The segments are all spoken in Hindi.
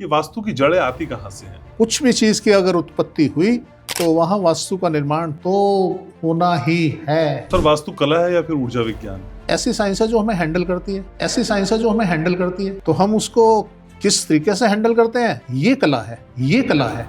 ये वास्तु की जड़ें आती कहाँ से हैं? कुछ भी चीज की अगर उत्पत्ति हुई तो वहां वास्तु का निर्माण तो होना ही है। सर वास्तु कला है या फिर ऊर्जा विज्ञान? ऐसी साइंस है जो हमें हैंडल करती है, ऐसी साइंस है जो हमें हैंडल करती है, तो हम उसको किस तरीके से हैंडल करते हैं, ये कला है, ये कला है।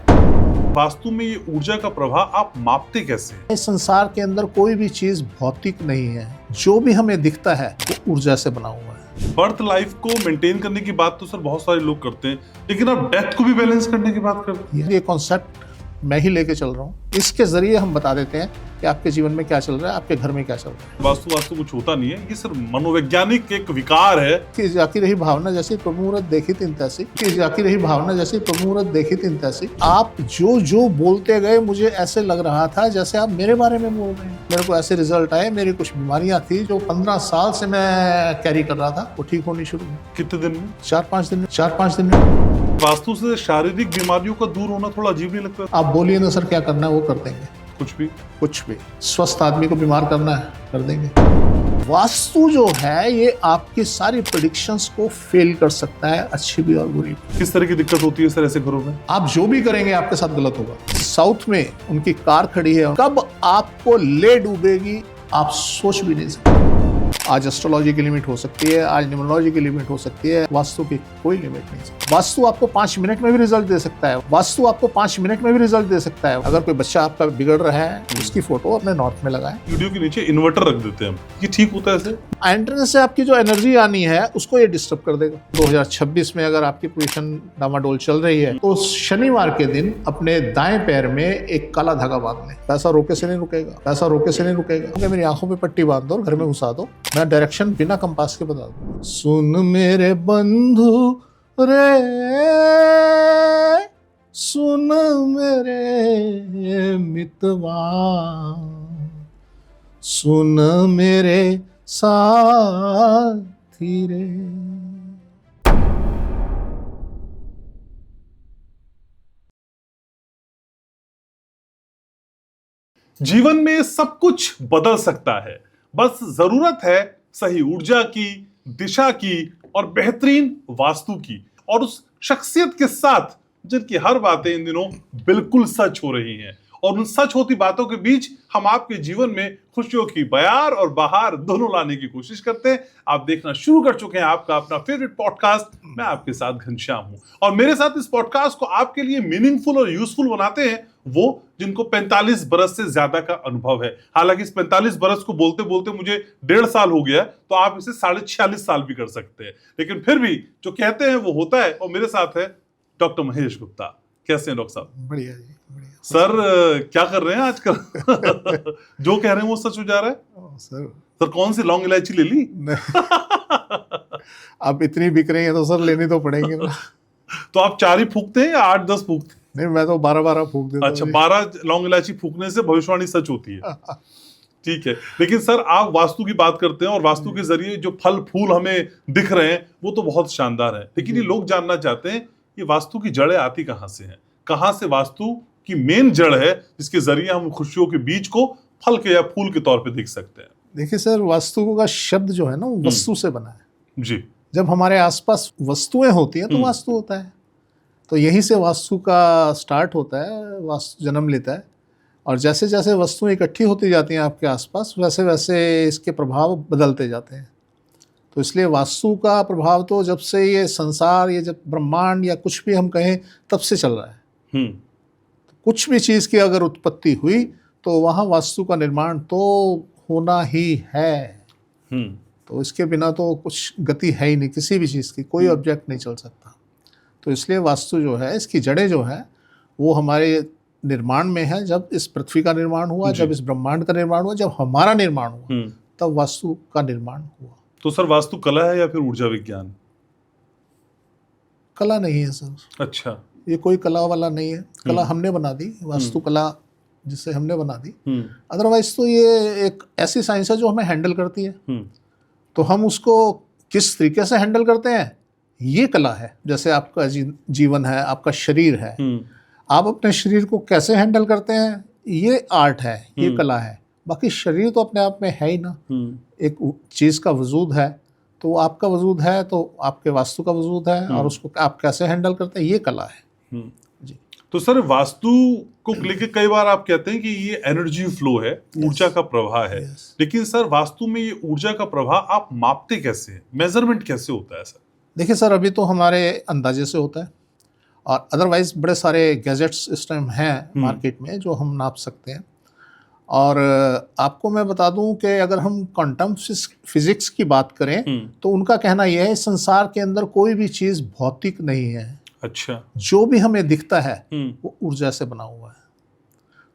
वास्तु में ये ऊर्जा का प्रभाव आप मापते कैसे हैं? इस संसार के अंदर कोई भी चीज भौतिक नहीं है, जो भी हमें दिखता है वो ऊर्जा से बना हुआ है। बर्थ लाइफ को मेंटेन करने की बात तो सर बहुत सारे लोग करते हैं, लेकिन आप डेथ को भी बैलेंस करने की बात करते हैं। ये कॉन्सेप्ट मैं ही लेके चल रहा हूँ। इसके जरिए हम बता देते हैं कि आपके जीवन में क्या चल रहा है, आपके घर में क्या चल रहा है। वास्तु कुछ होता नहीं है, ये सिर्फ मनोवैज्ञानिक एक विकार है। कि जाकी रही भावना जैसी प्रभु मुहूर्त देखी तीन तैसी, कि जाकी रही भावना जैसी प्रभु मुहूर्त देखी तीन तैसी। आप जो जो बोलते गए मुझे ऐसे लग रहा था जैसे आप मेरे बारे में बोल रहे हैं। मेरे को ऐसे रिजल्ट आए, मेरी कुछ बीमारियां थी जो 15 साल से मैं कैरी कर रहा था, वो ठीक होनी शुरू हुई। कितने दिन में? 4-5 दिन में। वास्तु से शारीरिक बीमारियों का दूर होना थोड़ा अजीब नहीं लगता? आप बोलिए ना सर क्या करना है वो कर देंगे। कुछ भी स्वस्थ आदमी को बीमार करना है, कर देंगे। वास्तु जो है ये आपकी सारी प्रेडिक्शंस को फेल कर सकता है, अच्छी भी और बुरी भी। किस तरह की दिक्कत होती है सर ऐसे घरों में? आप जो भी करेंगे आपके साथ गलत होगा। साउथ में उनकी कार खड़ी है, कब आपको ले डूबेगी आप सोच भी नहीं सकते। आज एस्ट्रोलॉजी की लिमिट हो सकती है, आज न्यूमरोलॉजी की लिमिट हो सकती है, वास्तु की कोई लिमिट नहीं है। वास्तु आपको 5 मिनट में भी रिजल्ट दे सकता है। वास्तु आपको 5 मिनट में भी रिजल्ट दे सकता है। अगर कोई बच्चा आपका बिगड़ रहा है उसकी फोटो अपने नॉर्थ में लगाएं। वीडियो के नीचे इन्वर्टर रख देते हैं, ये ठीक होता है ऐसे? एंट्रेंस से आपकी जो एनर्जी आनी है उसको ये डिस्टर्ब कर देगा। 2026 में अगर आपकी पोजीशन डामाडोल चल रही है तो शनिवार के दिन अपने दाएं पैर में एक काला धागा बांध लें। पैसा रोके से नहीं रुकेगा, पैसा रोके से नहीं रुकेगा। मेरी आंखों पे पट्टी बांध दो और घर में घुसा दो। मैं डायरेक्शन बिना कंपास के बता दूं। सुन मेरे बंधु रे, सुन मेरे मितवा, सुन मेरे साथी रे। जीवन में सब कुछ बदल सकता है, बस जरूरत है सही ऊर्जा की, दिशा की और बेहतरीन वास्तु की, और उस शख्सियत के साथ जिनकी हर बातें इन दिनों बिल्कुल सच हो रही हैं। और उन सच होती बातों के बीच हम आपके जीवन में खुशियों की बयार और बहार दोनों लाने की कोशिश करते हैं। आप देखना शुरू कर चुके हैं आपका अपना फेवरेट पॉडकास्ट, मैं आपके साथ घनश्याम हूं। और मेरे साथ इस पॉडकास्ट को आपके लिए मीनिंगफुल और यूजफुल बनाते हैं वो जिनको 45 बरस से ज्यादा का अनुभव है। हालांकि इस 45 बरस को बोलते बोलते मुझे 1.5 साल हो गया, तो आप इसे 46.5 साल भी कर सकते हैं, लेकिन फिर भी जो कहते हैं वो होता है। और मेरे साथ है डॉक्टर महेश गुप्ता। कैसे हैं डॉक्टर साहब? बढ़िया जी, बढ़िया। सर क्या कर रहे हैं आजकल? जो कह रहे हैं वो सच हो जा रहा है? सर कौन सी लौंग इलायची ले ली? अब इतनी बिक रही है तो सर लेनी तो पड़ेंगे ना। तो आप 4 ही फूकते हैं या 8-10 फूकते हैं? नहीं, मैं तो 12 फूक देता हूं। अच्छा, 12 लौंग इलायची फूकने से भविष्यवाणी सच होती है। ठीक है, लेकिन सर आप वास्तु की बात करते हैं और वास्तु के जरिए जो फल फूल हमें दिख रहे हैं वो तो बहुत शानदार है, लेकिन ये लोग जानना चाहते हैं ये वास्तु की जड़ें आती कहाँ से हैं? कहाँ से वास्तु की मेन जड़ है जिसके जरिए हम खुशियों के बीज को फल के या फूल के तौर पे देख सकते हैं? देखिए सर, वास्तु का शब्द जो है ना वो वस्तु से बना है जी। जब हमारे आसपास वस्तुएं होती हैं तो वास्तु होता है। तो यहीं से वास्तु का स्टार्ट होता है, वास्तु जन्म लेता है। और जैसे जैसे वस्तुएं इकट्ठी होती जाती हैं आपके आसपास, वैसे वैसे इसके प्रभाव बदलते जाते हैं। तो इसलिए वास्तु का प्रभाव तो जब से ये संसार, ये जब ब्रह्मांड या कुछ भी हम कहें तब से चल रहा है। कुछ भी चीज़ की अगर उत्पत्ति हुई तो वहाँ वास्तु का निर्माण तो होना ही है। तो इसके बिना तो कुछ गति है ही नहीं, किसी भी चीज़ की कोई ऑब्जेक्ट नहीं चल सकता। तो इसलिए वास्तु जो है, इसकी जड़ें जो हैं वो हमारे निर्माण में है। जब इस पृथ्वी का निर्माण हुआ, जब इस ब्रह्मांड का निर्माण हुआ, जब हमारा निर्माण हुआ, तब वास्तु का निर्माण हुआ। तो सर वास्तु कला है या फिर ऊर्जा विज्ञान? कला नहीं है सर। अच्छा, ये कोई कला वाला नहीं है। कला हमने बना दी, वास्तु कला जिससे हमने बना दी। अदरवाइज तो ये एक ऐसी साइंस है जो हमें हैंडल करती है। तो हम उसको किस तरीके से हैंडल करते हैं, ये कला है। जैसे आपका जीवन है, आपका शरीर है, आप अपने शरीर को कैसे हैंडल करते हैं, ये आर्ट है, ये कला है। बाकी शरीर तो अपने आप में है ही ना, एक चीज़ का वजूद है। तो आपका वजूद है तो आपके वास्तु का वजूद है, और उसको आप कैसे हैंडल करते हैं, ये कला है। जी। तो सर वास्तु को लेके कई बार आप कहते हैं कि ये एनर्जी फ्लो है, ऊर्जा का प्रवाह है, लेकिन सर वास्तु में ये ऊर्जा का प्रवाह आप मापते कैसे हैं, मेजरमेंट कैसे होता है सर? देखिए सर, अभी तो हमारे अंदाजे से होता है, और अदरवाइज बड़े सारे गैजेट्स इस टाइम हैं मार्केट में जो हम नाप सकते हैं। और आपको मैं बता दूं कि अगर हम क्वांटम फिजिक्स की बात करें तो उनका कहना यह है संसार के अंदर कोई भी चीज़ भौतिक नहीं है। अच्छा। जो भी हमें दिखता है वो ऊर्जा से बना हुआ है।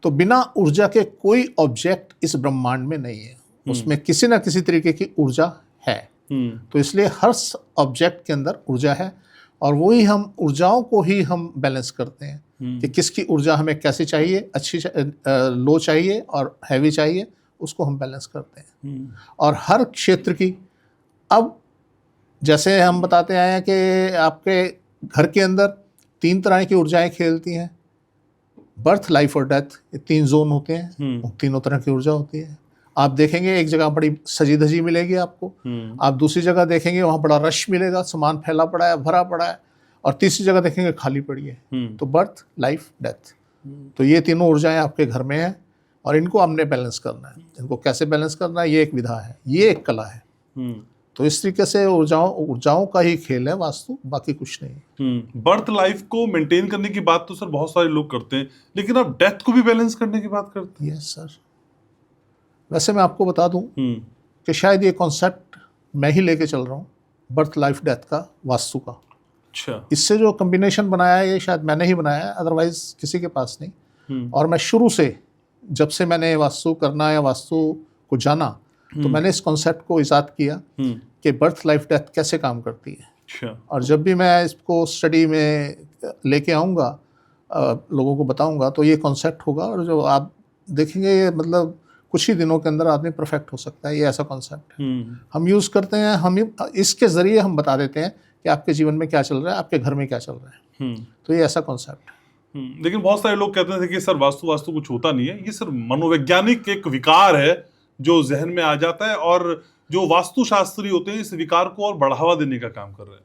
तो बिना ऊर्जा के कोई ऑब्जेक्ट इस ब्रह्मांड में नहीं है, उसमें किसी ना किसी तरीके की ऊर्जा है। तो इसलिए हर ऑब्जेक्ट के अंदर ऊर्जा है, और वही हम ऊर्जाओं को ही हम बैलेंस करते हैं कि किसकी ऊर्जा हमें कैसी चाहिए, अच्छी लो चाहिए और हैवी चाहिए, उसको हम बैलेंस करते हैं। और हर क्षेत्र की, अब जैसे हम बताते आए हैं कि आपके घर के अंदर 3 तरह की ऊर्जाएं खेलती हैं, बर्थ, लाइफ और डेथ, ये 3 जोन होते हैं, तीनों तरह की ऊर्जा होती है। आप देखेंगे एक जगह बड़ी सजी धजी मिलेगी आपको, आप दूसरी जगह देखेंगे वहाँ बड़ा रश मिलेगा, सामान फैला पड़ा है, भरा पड़ा है, और तीसरी जगह देखेंगे खाली पड़ी है। तो बर्थ, लाइफ, डेथ, तो ये तीनों ऊर्जाएं आपके घर में हैं, और इनको हमने बैलेंस करना है। इनको कैसे बैलेंस करना है, ये एक विधा है, ये एक कला है। तो इस तरीके से ऊर्जाओं का ही खेल है वास्तु, बाकी कुछ नहीं। बर्थ लाइफ को मेंटेन करने की बात तो सर बहुत सारे लोग करते हैं, लेकिन आप डेथ को भी बैलेंस करने की बात करते हैं। Yes sir. वैसे मैं आपको बता दूं कि शायद ये कॉन्सेप्ट मैं ही लेके चल रहा हूँ, बर्थ लाइफ डेथ का, वास्तु का। अच्छा। इससे जो कॉम्बिनेशन बनाया है ये शायद मैंने ही बनाया है, अदरवाइज किसी के पास नहीं। और मैं शुरू से, जब से मैंने वास्तु करना या वास्तु को जाना, तो मैंने इस कॉन्सेप्ट को इजाद किया कि बर्थ लाइफ डेथ कैसे काम करती है। अच्छा। और जब भी मैं इसको स्टडी में लेके आऊँगा, लोगों को बताऊँगा, तो ये कॉन्सेप्ट होगा, और जो आप देखेंगे ये मतलब कुछ ही दिनों के अंदर आदमी परफेक्ट हो सकता है। ये ऐसा कॉन्सेप्ट है, हम यूज़ करते हैं, हम इसके ज़रिए हम बता देते हैं कि आपके जीवन में क्या चल रहा है, आपके घर में क्या चल रहा है। तो ये ऐसा कॉन्सेप्ट है। लेकिन बहुत सारे लोग कहते थे कि सर वास्तु कुछ होता नहीं है, ये सिर्फ मनोवैज्ञानिक एक विकार है जो जहन में आ जाता है, और जो वास्तुशास्त्री होते हैं इस विकार को और बढ़ावा देने का काम कर रहे हैं।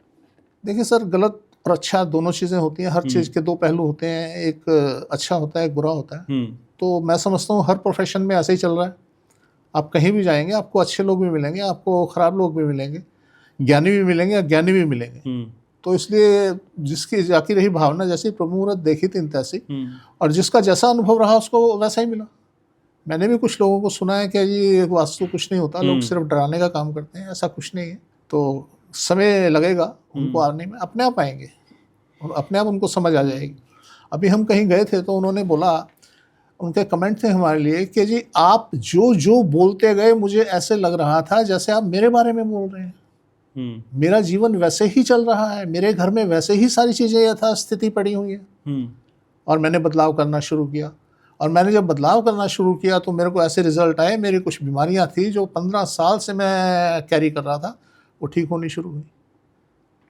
देखिए सर, गलत और अच्छा दोनों चीज़ें होती हैं, हर चीज़ के 2 पहलू होते हैं, एक अच्छा होता है, एक बुरा होता है। तो मैं समझता हूँ हर प्रोफेशन में ऐसे ही चल रहा है। आप कहीं भी जाएंगे आपको अच्छे लोग भी मिलेंगे, आपको ख़राब लोग भी मिलेंगे, ज्ञानी भी मिलेंगे, अज्ञानी भी मिलेंगे। तो इसलिए जिसकी जाकी रही भावना, जैसी प्रभु मुहूर्त देखी तीन तैसी, और जिसका जैसा अनुभव रहा उसको वैसा ही मिला। मैंने भी कुछ लोगों को सुना है कि जी वास्तु कुछ नहीं होता, लोग सिर्फ डराने का काम करते हैं, ऐसा कुछ नहीं है। तो समय लगेगा उनको आने में, अपने आप आएंगे और अपने आप उनको समझ आ जाएगी। अभी हम कहीं गए थे तो उन्होंने बोला, उनके कमेंट थे हमारे लिए कि जी आप जो जो बोलते गए मुझे ऐसे लग रहा था जैसे आप मेरे बारे में बोल रहे हैं। मेरा जीवन वैसे ही चल रहा है, मेरे घर में वैसे ही सारी चीज़ें यथास्थिति पड़ी हुई है। और मैंने बदलाव करना शुरू किया, और मैंने जब बदलाव करना शुरू किया तो मेरे को ऐसे रिजल्ट आए। मेरी कुछ बीमारियां थी जो 15 साल से मैं कैरी कर रहा था, वो ठीक होनी शुरू हुई।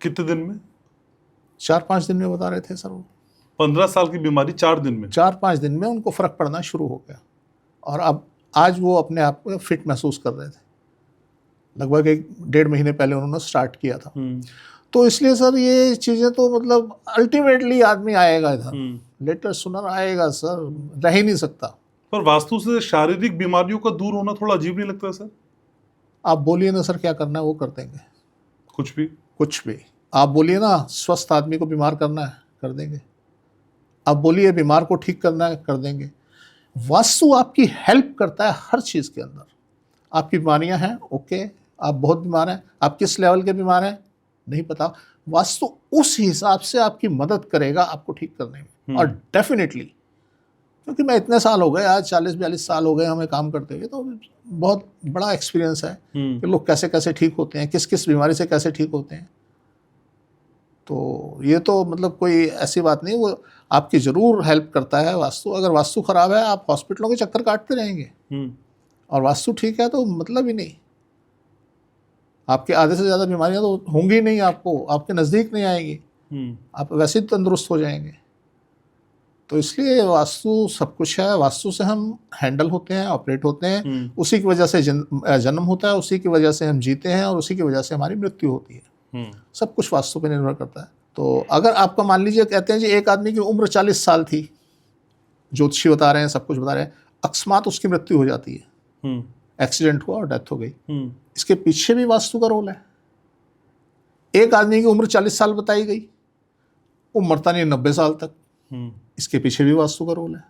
कितने दिन में? 4-5 दिन में बता रहे थे सर वो। 15 साल की बीमारी 4 दिन में? 4-5 दिन में उनको फ़र्क पड़ना शुरू हो गया, और अब आज वो अपने आप को फिट महसूस कर रहे थे। लगभग 1-1.5 महीने पहले उन्होंने स्टार्ट किया था। तो इसलिए सर ये चीज़ें तो मतलब अल्टीमेटली आदमी आएगा इधर, लेटर सुनर आएगा सर, रह ही नहीं सकता। पर वास्तु से शारीरिक बीमारियों का दूर होना थोड़ा अजीब नहीं लगता सर? आप बोलिए ना सर क्या करना है वो कर देंगे, कुछ भी। कुछ भी आप बोलिए ना, स्वस्थ आदमी को बीमार करना है कर देंगे, आप बोलिए बीमार को ठीक करना है कर देंगे। वास्तु आपकी हेल्प करता है हर चीज़ के अंदर। आपकी बीमारियां हैं, ओके, आप बहुत बीमार हैं, आप किस लेवल के बीमार हैं नहीं पता, वास्तु उस हिसाब से आपकी मदद करेगा आपको ठीक करने में। और डेफिनेटली, क्योंकि मैं इतने साल हो गए, आज 40-42 साल हो गए हमें काम करते हुए, तो बहुत बड़ा एक्सपीरियंस है कि लोग कैसे कैसे ठीक होते हैं, किस किस बीमारी से कैसे ठीक होते हैं। तो ये तो मतलब कोई ऐसी बात नहीं, वो आपकी ज़रूर हेल्प करता है वास्तु। अगर वास्तु ख़राब है आप हॉस्पिटलों के चक्कर काटते रहेंगे, और वास्तु ठीक है तो मतलब ही नहीं। आपके आधे से ज़्यादा बीमारियां तो होंगी नहीं, आपको आपके नज़दीक नहीं आएंगी, आप वैसे ही तंदुरुस्त हो जाएंगे। तो इसलिए वास्तु सब कुछ है, वास्तु से हम हैंडल होते हैं, ऑपरेट होते हैं, उसी की वजह से जन्म होता है, उसी की वजह से हम जीते हैं और उसी की वजह से हमारी मृत्यु होती है। सब कुछ वास्तु पे निर्भर करता है। तो अगर आपका मान लीजिए कहते हैं जी एक आदमी की उम्र 40 साल थी, ज्योतिषी बता रहे हैं, सब कुछ बता रहे हैं, अकस्मात उसकी मृत्यु हो जाती है, एक्सीडेंट हुआ और डेथ हो गई, इसके पीछे भी वास्तु का रोल है। एक आदमी की उम्र 40 साल बताई गई, वो मरता नहीं 90 साल तक, इसके पीछे भी वास्तु का रोल है।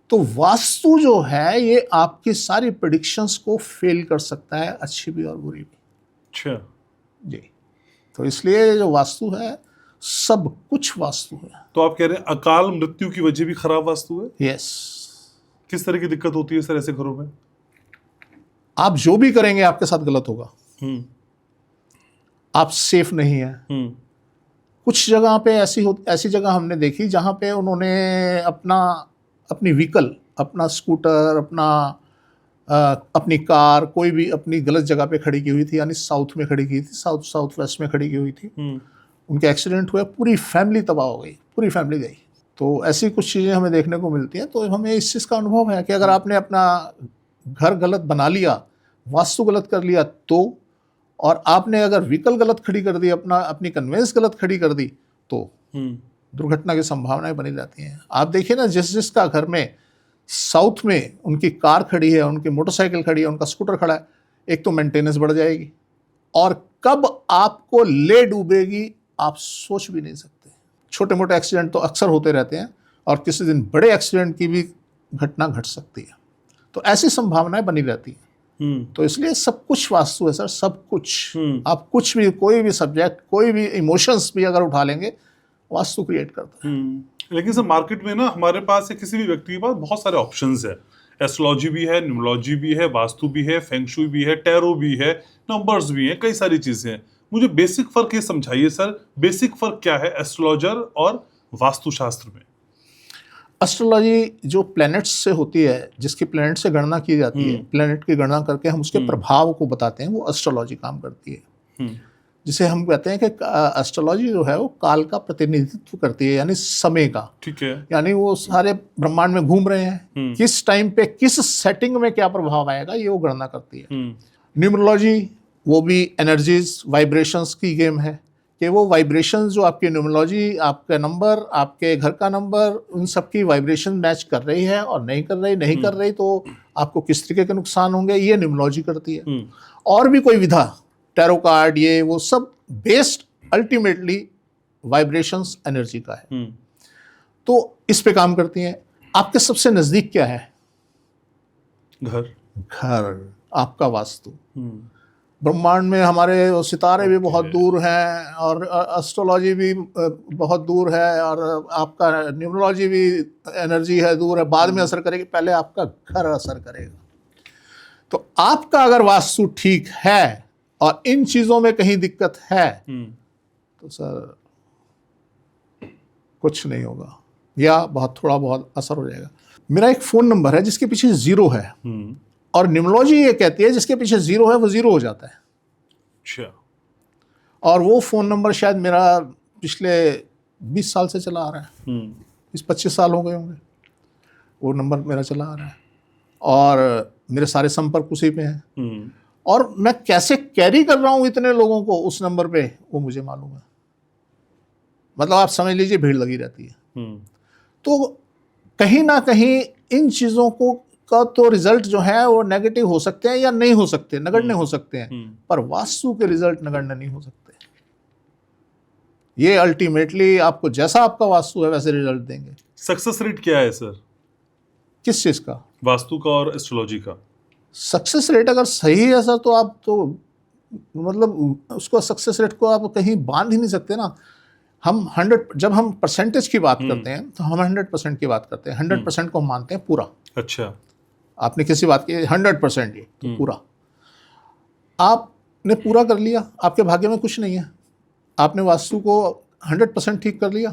तो वास्तु जो है ये आपकी सारी प्रेडिक्शंस को फेल कर सकता है, अच्छी भी और बुरी भी। अच्छा जी, तो इसलिए जो वास्तु है सब कुछ वास्तु है। तो आप कह रहे हैं अकाल मृत्यु की वजह भी खराब वास्तु है? यस। किस तरह की दिक्कत होती है सर ऐसे घरों में? आप जो भी करेंगे आपके साथ गलत होगा, आप सेफ नहीं है। कुछ जगह पे ऐसी जगह हमने देखी जहाँ पे उन्होंने अपनी व्हीकल, अपना स्कूटर, अपनी कार, कोई भी अपनी गलत जगह पे खड़ी की हुई थी, यानी साउथ में खड़ी की थी, साउथ वेस्ट में खड़ी की हुई थी। उनके एक्सीडेंट हुआ, पूरी फैमिली तबाह हो गई, पूरी फैमिली गई। तो ऐसी कुछ चीज़ें हमें देखने को मिलती हैं। तो हमें इस चीज़ का अनुभव है कि अगर आपने अपना घर गलत बना लिया, वास्तु गलत कर लिया तो, और आपने अगर व्हीकल गलत खड़ी कर दी, अपनी कन्वेंस गलत खड़ी कर दी, तो दुर्घटना की संभावनाएं बनी रहती हैं। आप देखिए ना, जिसका घर में साउथ में उनकी कार खड़ी है, उनकी मोटरसाइकिल खड़ी है, उनका स्कूटर खड़ा है, एक तो मेंटेनेंस बढ़ जाएगी, और कब आपको ले डूबेगी आप सोच भी नहीं सकते। छोटे मोटे एक्सीडेंट तो अक्सर होते रहते हैं, और किसी दिन बड़े एक्सीडेंट की भी घटना घट सकती है। तो ऐसी संभावनाएं बनी रहती हैं। तो इसलिए सब कुछ वास्तु है सर, सब कुछ। आप कुछ भी, कोई भी सब्जेक्ट, कोई भी इमोशंस भी अगर उठा लेंगे, वास्तु क्रिएट करता है। लेकिन सर मार्केट में ना हमारे पास या किसी भी व्यक्ति के पास बहुत सारे ऑप्शंस है। एस्ट्रोलॉजी भी है, न्यूमरोलॉजी भी है, वास्तु भी है, फेंगशुई भी है, टैरो भी है, नंबर्स भी हैं, कई सारी चीजें हैं। मुझे बेसिक फर्क ये समझाइए सर, बेसिक फर्क क्या है एस्ट्रोलॉजर और वास्तुशास्त्र में? एस्ट्रोलॉजी जो प्लैनेट्स से होती है, जिसकी प्लैनेट से गणना की जाती है, प्लैनेट की गणना करके हम उसके प्रभाव को बताते हैं, वो एस्ट्रोलॉजी काम करती है। जिसे हम कहते हैं कि एस्ट्रोलॉजी जो है वो काल का प्रतिनिधित्व करती है, यानी समय का। ठीक है। यानी वो सारे ब्रह्मांड में घूम रहे हैं, किस टाइम पे किस सेटिंग में क्या प्रभाव आएगा, ये वो गणना करती है। न्यूमरोलॉजी वो भी एनर्जीज, वाइब्रेशंस की गेम है, कि वो वाइब्रेशंस जो आपकी न्यूमरोलॉजी, आपका नंबर, आपके घर का नंबर, उन सब की वाइब्रेशन मैच कर रही है और नहीं कर रही तो आपको किस तरीके के नुकसान होंगे, ये न्यूमरोलॉजी करती है। और भी कोई विधा, टैरो कार्ड, ये वो सब बेस्ड अल्टीमेटली वाइब्रेशंस, एनर्जी का है। तो इस पे काम करती हैं। आपके सबसे नजदीक क्या है? घर, आपका वास्तु। ब्रह्मांड में हमारे सितारे भी बहुत दूर हैं, और एस्ट्रोलॉजी भी बहुत दूर है, और आपका न्यूमरोलॉजी भी एनर्जी है, दूर है, बाद में असर करेगी, पहले आपका घर असर करेगा। तो आपका अगर वास्तु ठीक है और इन चीजों में कहीं दिक्कत है, तो सर कुछ नहीं होगा, या थोड़ा बहुत असर हो जाएगा। मेरा एक फोन नंबर है जिसके पीछे 0 है, और न्यूमरोलॉजी ये कहती है जिसके पीछे 0 है वो 0 हो जाता है। अच्छा। और वो फ़ोन नंबर शायद मेरा पिछले 20 साल से चला आ रहा है, 20-25 साल हो गए होंगे वो नंबर मेरा चला आ रहा है, और मेरे सारे संपर्क उसी पे हैं। और मैं कैसे कैरी कर रहा हूँ इतने लोगों को उस नंबर पे, वो मुझे मालूम है। मतलब आप समझ लीजिए भीड़ लगी रहती है। तो कहीं ना कहीं इन चीज़ों का तो रिजल्ट जो है वो नेगेटिव हो सकते हैं या नहीं हो सकते, नगण्य हो सकते हैं, पर वास्तु के रिजल्ट नगण्य नहीं हो सकते। ये अल्टीमेटली आपको जैसा आपका वास्तु है वैसे रिजल्ट देंगे। सक्सेस रेट क्या है सर? किस चीज का? वास्तु का और एस्ट्रोलॉजी का। सक्सेस रेट अगर सही है सर, तो आप तो मतलब उसको सक्सेस रेट को आप कहीं बांध ही नहीं सकते ना। हम 100, जब हम परसेंटेज की बात करते हैं तो हम 100% की बात करते हैं। 100% को हम मानते हैं पूरा। अच्छा, आपने किसी बात की 100% ये तो पूरा आपने पूरा कर लिया, आपके भाग्य में कुछ नहीं है, आपने वास्तु को 100% ठीक कर लिया।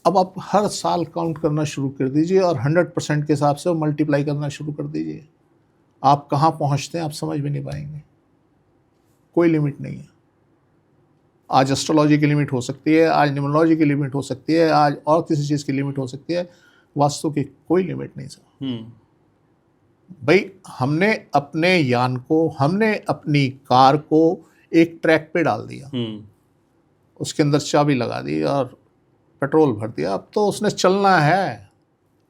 अब आप हर साल काउंट करना शुरू कर दीजिए और 100% के हिसाब से मल्टीप्लाई करना शुरू कर दीजिए। आप कहाँ पहुँचते हैं आप समझ भी नहीं पाएंगे, कोई लिमिट नहीं है। आज एस्ट्रोलॉजी की लिमिट हो सकती है, आज न्यूमरोलॉजी की लिमिट हो सकती है, आज और किसी चीज़ की लिमिट हो सकती है, वास्तु की कोई लिमिट नहीं सर। भाई हमने अपने यान को, हमने अपनी कार को एक ट्रैक पे डाल दिया, उसके अंदर चाबी लगा दी और पेट्रोल भर दिया, अब तो उसने चलना है।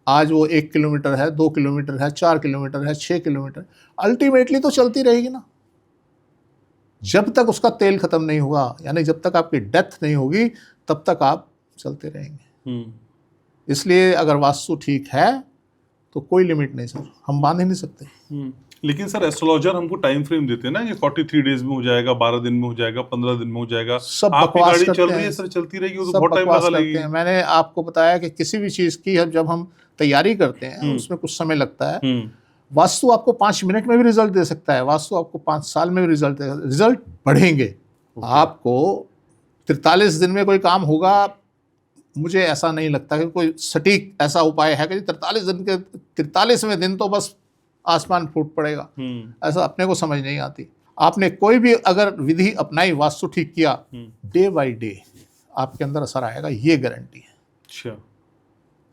आज वो 1 किलोमीटर है, 2 किलोमीटर है, 4 किलोमीटर है, 6 किलोमीटर, अल्टीमेटली तो चलती रहेगी ना। जब तक उसका तेल खत्म नहीं हुआ, यानी जब तक आपकी डेथ नहीं होगी, तब तक आप चलते रहेंगे। इसलिए अगर वास्तु ठीक है तो कोई लिमिट नहीं सर, हम बांध ही नहीं सकते। लेकिन सर एस्ट्रोलॉजर हमको टाइम फ्रेम देते हैं ना, ये 43 डेज में हो जाएगा, 12 दिन में हो जाएगा, 15 दिन में हो जाएगा। सब आपकी बकवास गाड़ी करते चल रही हैं, है सर, चलती रहेगी, वो तो सब बहुत टाइम बकवास लगा करते लगेगी। हैं। मैंने आपको बताया कि किसी भी चीज़ की जब हम तैयारी करते हैं उसमें कुछ समय लगता है। वास्तु आपको 5 मिनट में भी रिजल्ट दे सकता है, वास्तु आपको 5 साल में भी रिजल्ट बढ़ेंगे। आपको 43 दिन में कोई काम होगा, मुझे ऐसा नहीं लगता कि कोई सटीक ऐसा उपाय है कि 43वें दिन तो बस आसमान फूट पड़ेगा, ऐसा अपने को समझ नहीं आती। आपने कोई भी अगर विधि अपनाई, वास्तु ठीक किया, डे बाय डे आपके अंदर असर आएगा, ये गारंटी है। अच्छा,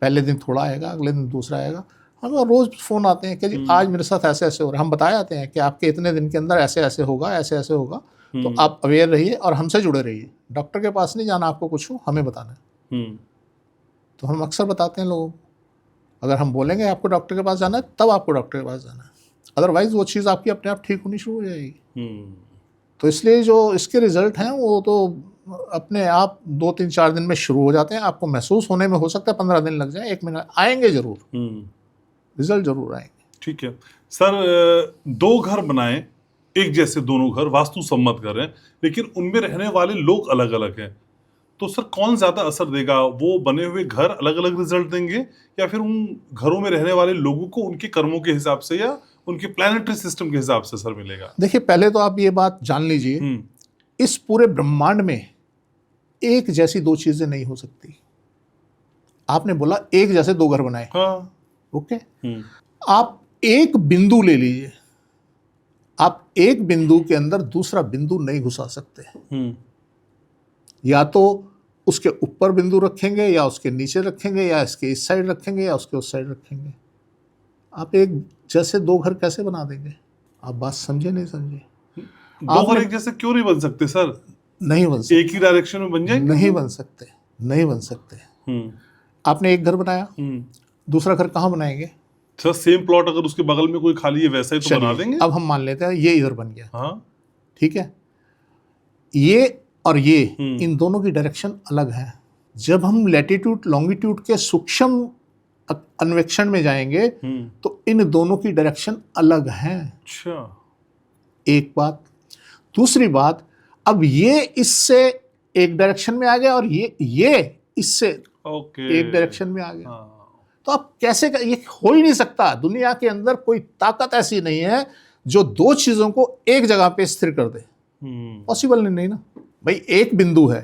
पहले दिन थोड़ा आएगा, अगले दिन दूसरा आएगा। हमें रोज फोन आते हैं कि जी आज मेरे साथ ऐसे ऐसे हो रहा है, हम बताए जाते हैं कि आपके इतने दिन के अंदर ऐसे ऐसे होगा, ऐसे ऐसे होगा, तो आप अवेयर रहिए और हमसे जुड़े रहिए। डॉक्टर के पास नहीं जाना आपको, कुछ हो हमें बताना है। तो हम अक्सर बताते हैं लोगों को, अगर हम बोलेंगे आपको डॉक्टर के पास जाना है, तब आपको डॉक्टर के पास जाना है, अदरवाइज वो चीज़ आपकी अपने आप ठीक होनी शुरू हो जाएगी। तो इसलिए जो इसके रिजल्ट हैं वो तो अपने आप 2-3-4 दिन में शुरू हो जाते हैं। आपको महसूस होने में हो सकता है 15 दिन लग जाए, 1 महीना, आएंगे जरूर, रिजल्ट जरूर आएंगे। ठीक है सर, 2 घर बनाएं, एक जैसे दोनों घर, वास्तु सम्मत घर हैं, लेकिन उनमें रहने वाले लोग अलग अलग हैं, तो सर कौन ज्यादा असर देगा? वो बने हुए घर अलग अलग रिजल्ट देंगे, या फिर उन घरों में रहने वाले लोगों को उनके कर्मों के हिसाब से या उनके प्लैनेटरी सिस्टम के हिसाब से सर मिलेगा? देखिए, पहले तो आप ये बात जान लीजिए, इस पूरे ब्रह्मांड में एक जैसी 2 चीजें नहीं हो सकती। आपने बोला एक जैसे 2 घर बनाए, हाँ। ओके। आप एक बिंदु ले लीजिए, आप एक बिंदु के अंदर दूसरा बिंदु नहीं घुसा सकते। या तो उसके ऊपर बिंदु रखेंगे, या उसके नीचे रखेंगे, या इसके इस साइड रखेंगे, या उसके उस साइड रखेंगे। आप एक जैसे 2 घर कैसे बना देंगे? आप बात समझे नहीं समझे? 2 घर एक जैसे क्यों नहीं बन सकते सर? नहीं बन सकते। एक ही डायरेक्शन में बन जाएंगे? नहीं बन सकते, नहीं बन सकते। आपने एक घर बनाया, दूसरा घर कहाँ बनाएंगे? सर सेम प्लॉट अगर उसके बगल में कोई खाली है वैसा ही तो बना देंगे। अब हम मान लेते हैं ये इधर बन गया, हाँ ठीक है, ये और ये, इन दोनों की डायरेक्शन अलग है। जब हम लैटिट्यूड लॉन्गिट्यूड के सूक्ष्म अन्वेक्षण में जाएंगे तो इन दोनों की डायरेक्शन अलग है। अच्छा, एक बात। दूसरी बात, अब ये इससे एक डायरेक्शन में आ गया और ये इससे एक डायरेक्शन में आ गया। तो आप कैसे ये हो ही नहीं सकता। दुनिया के अंदर कोई ताकत ऐसी नहीं है जो 2 चीजों को एक जगह पे स्थिर कर दे। पॉसिबल नहीं ना भाई। एक बिंदु है,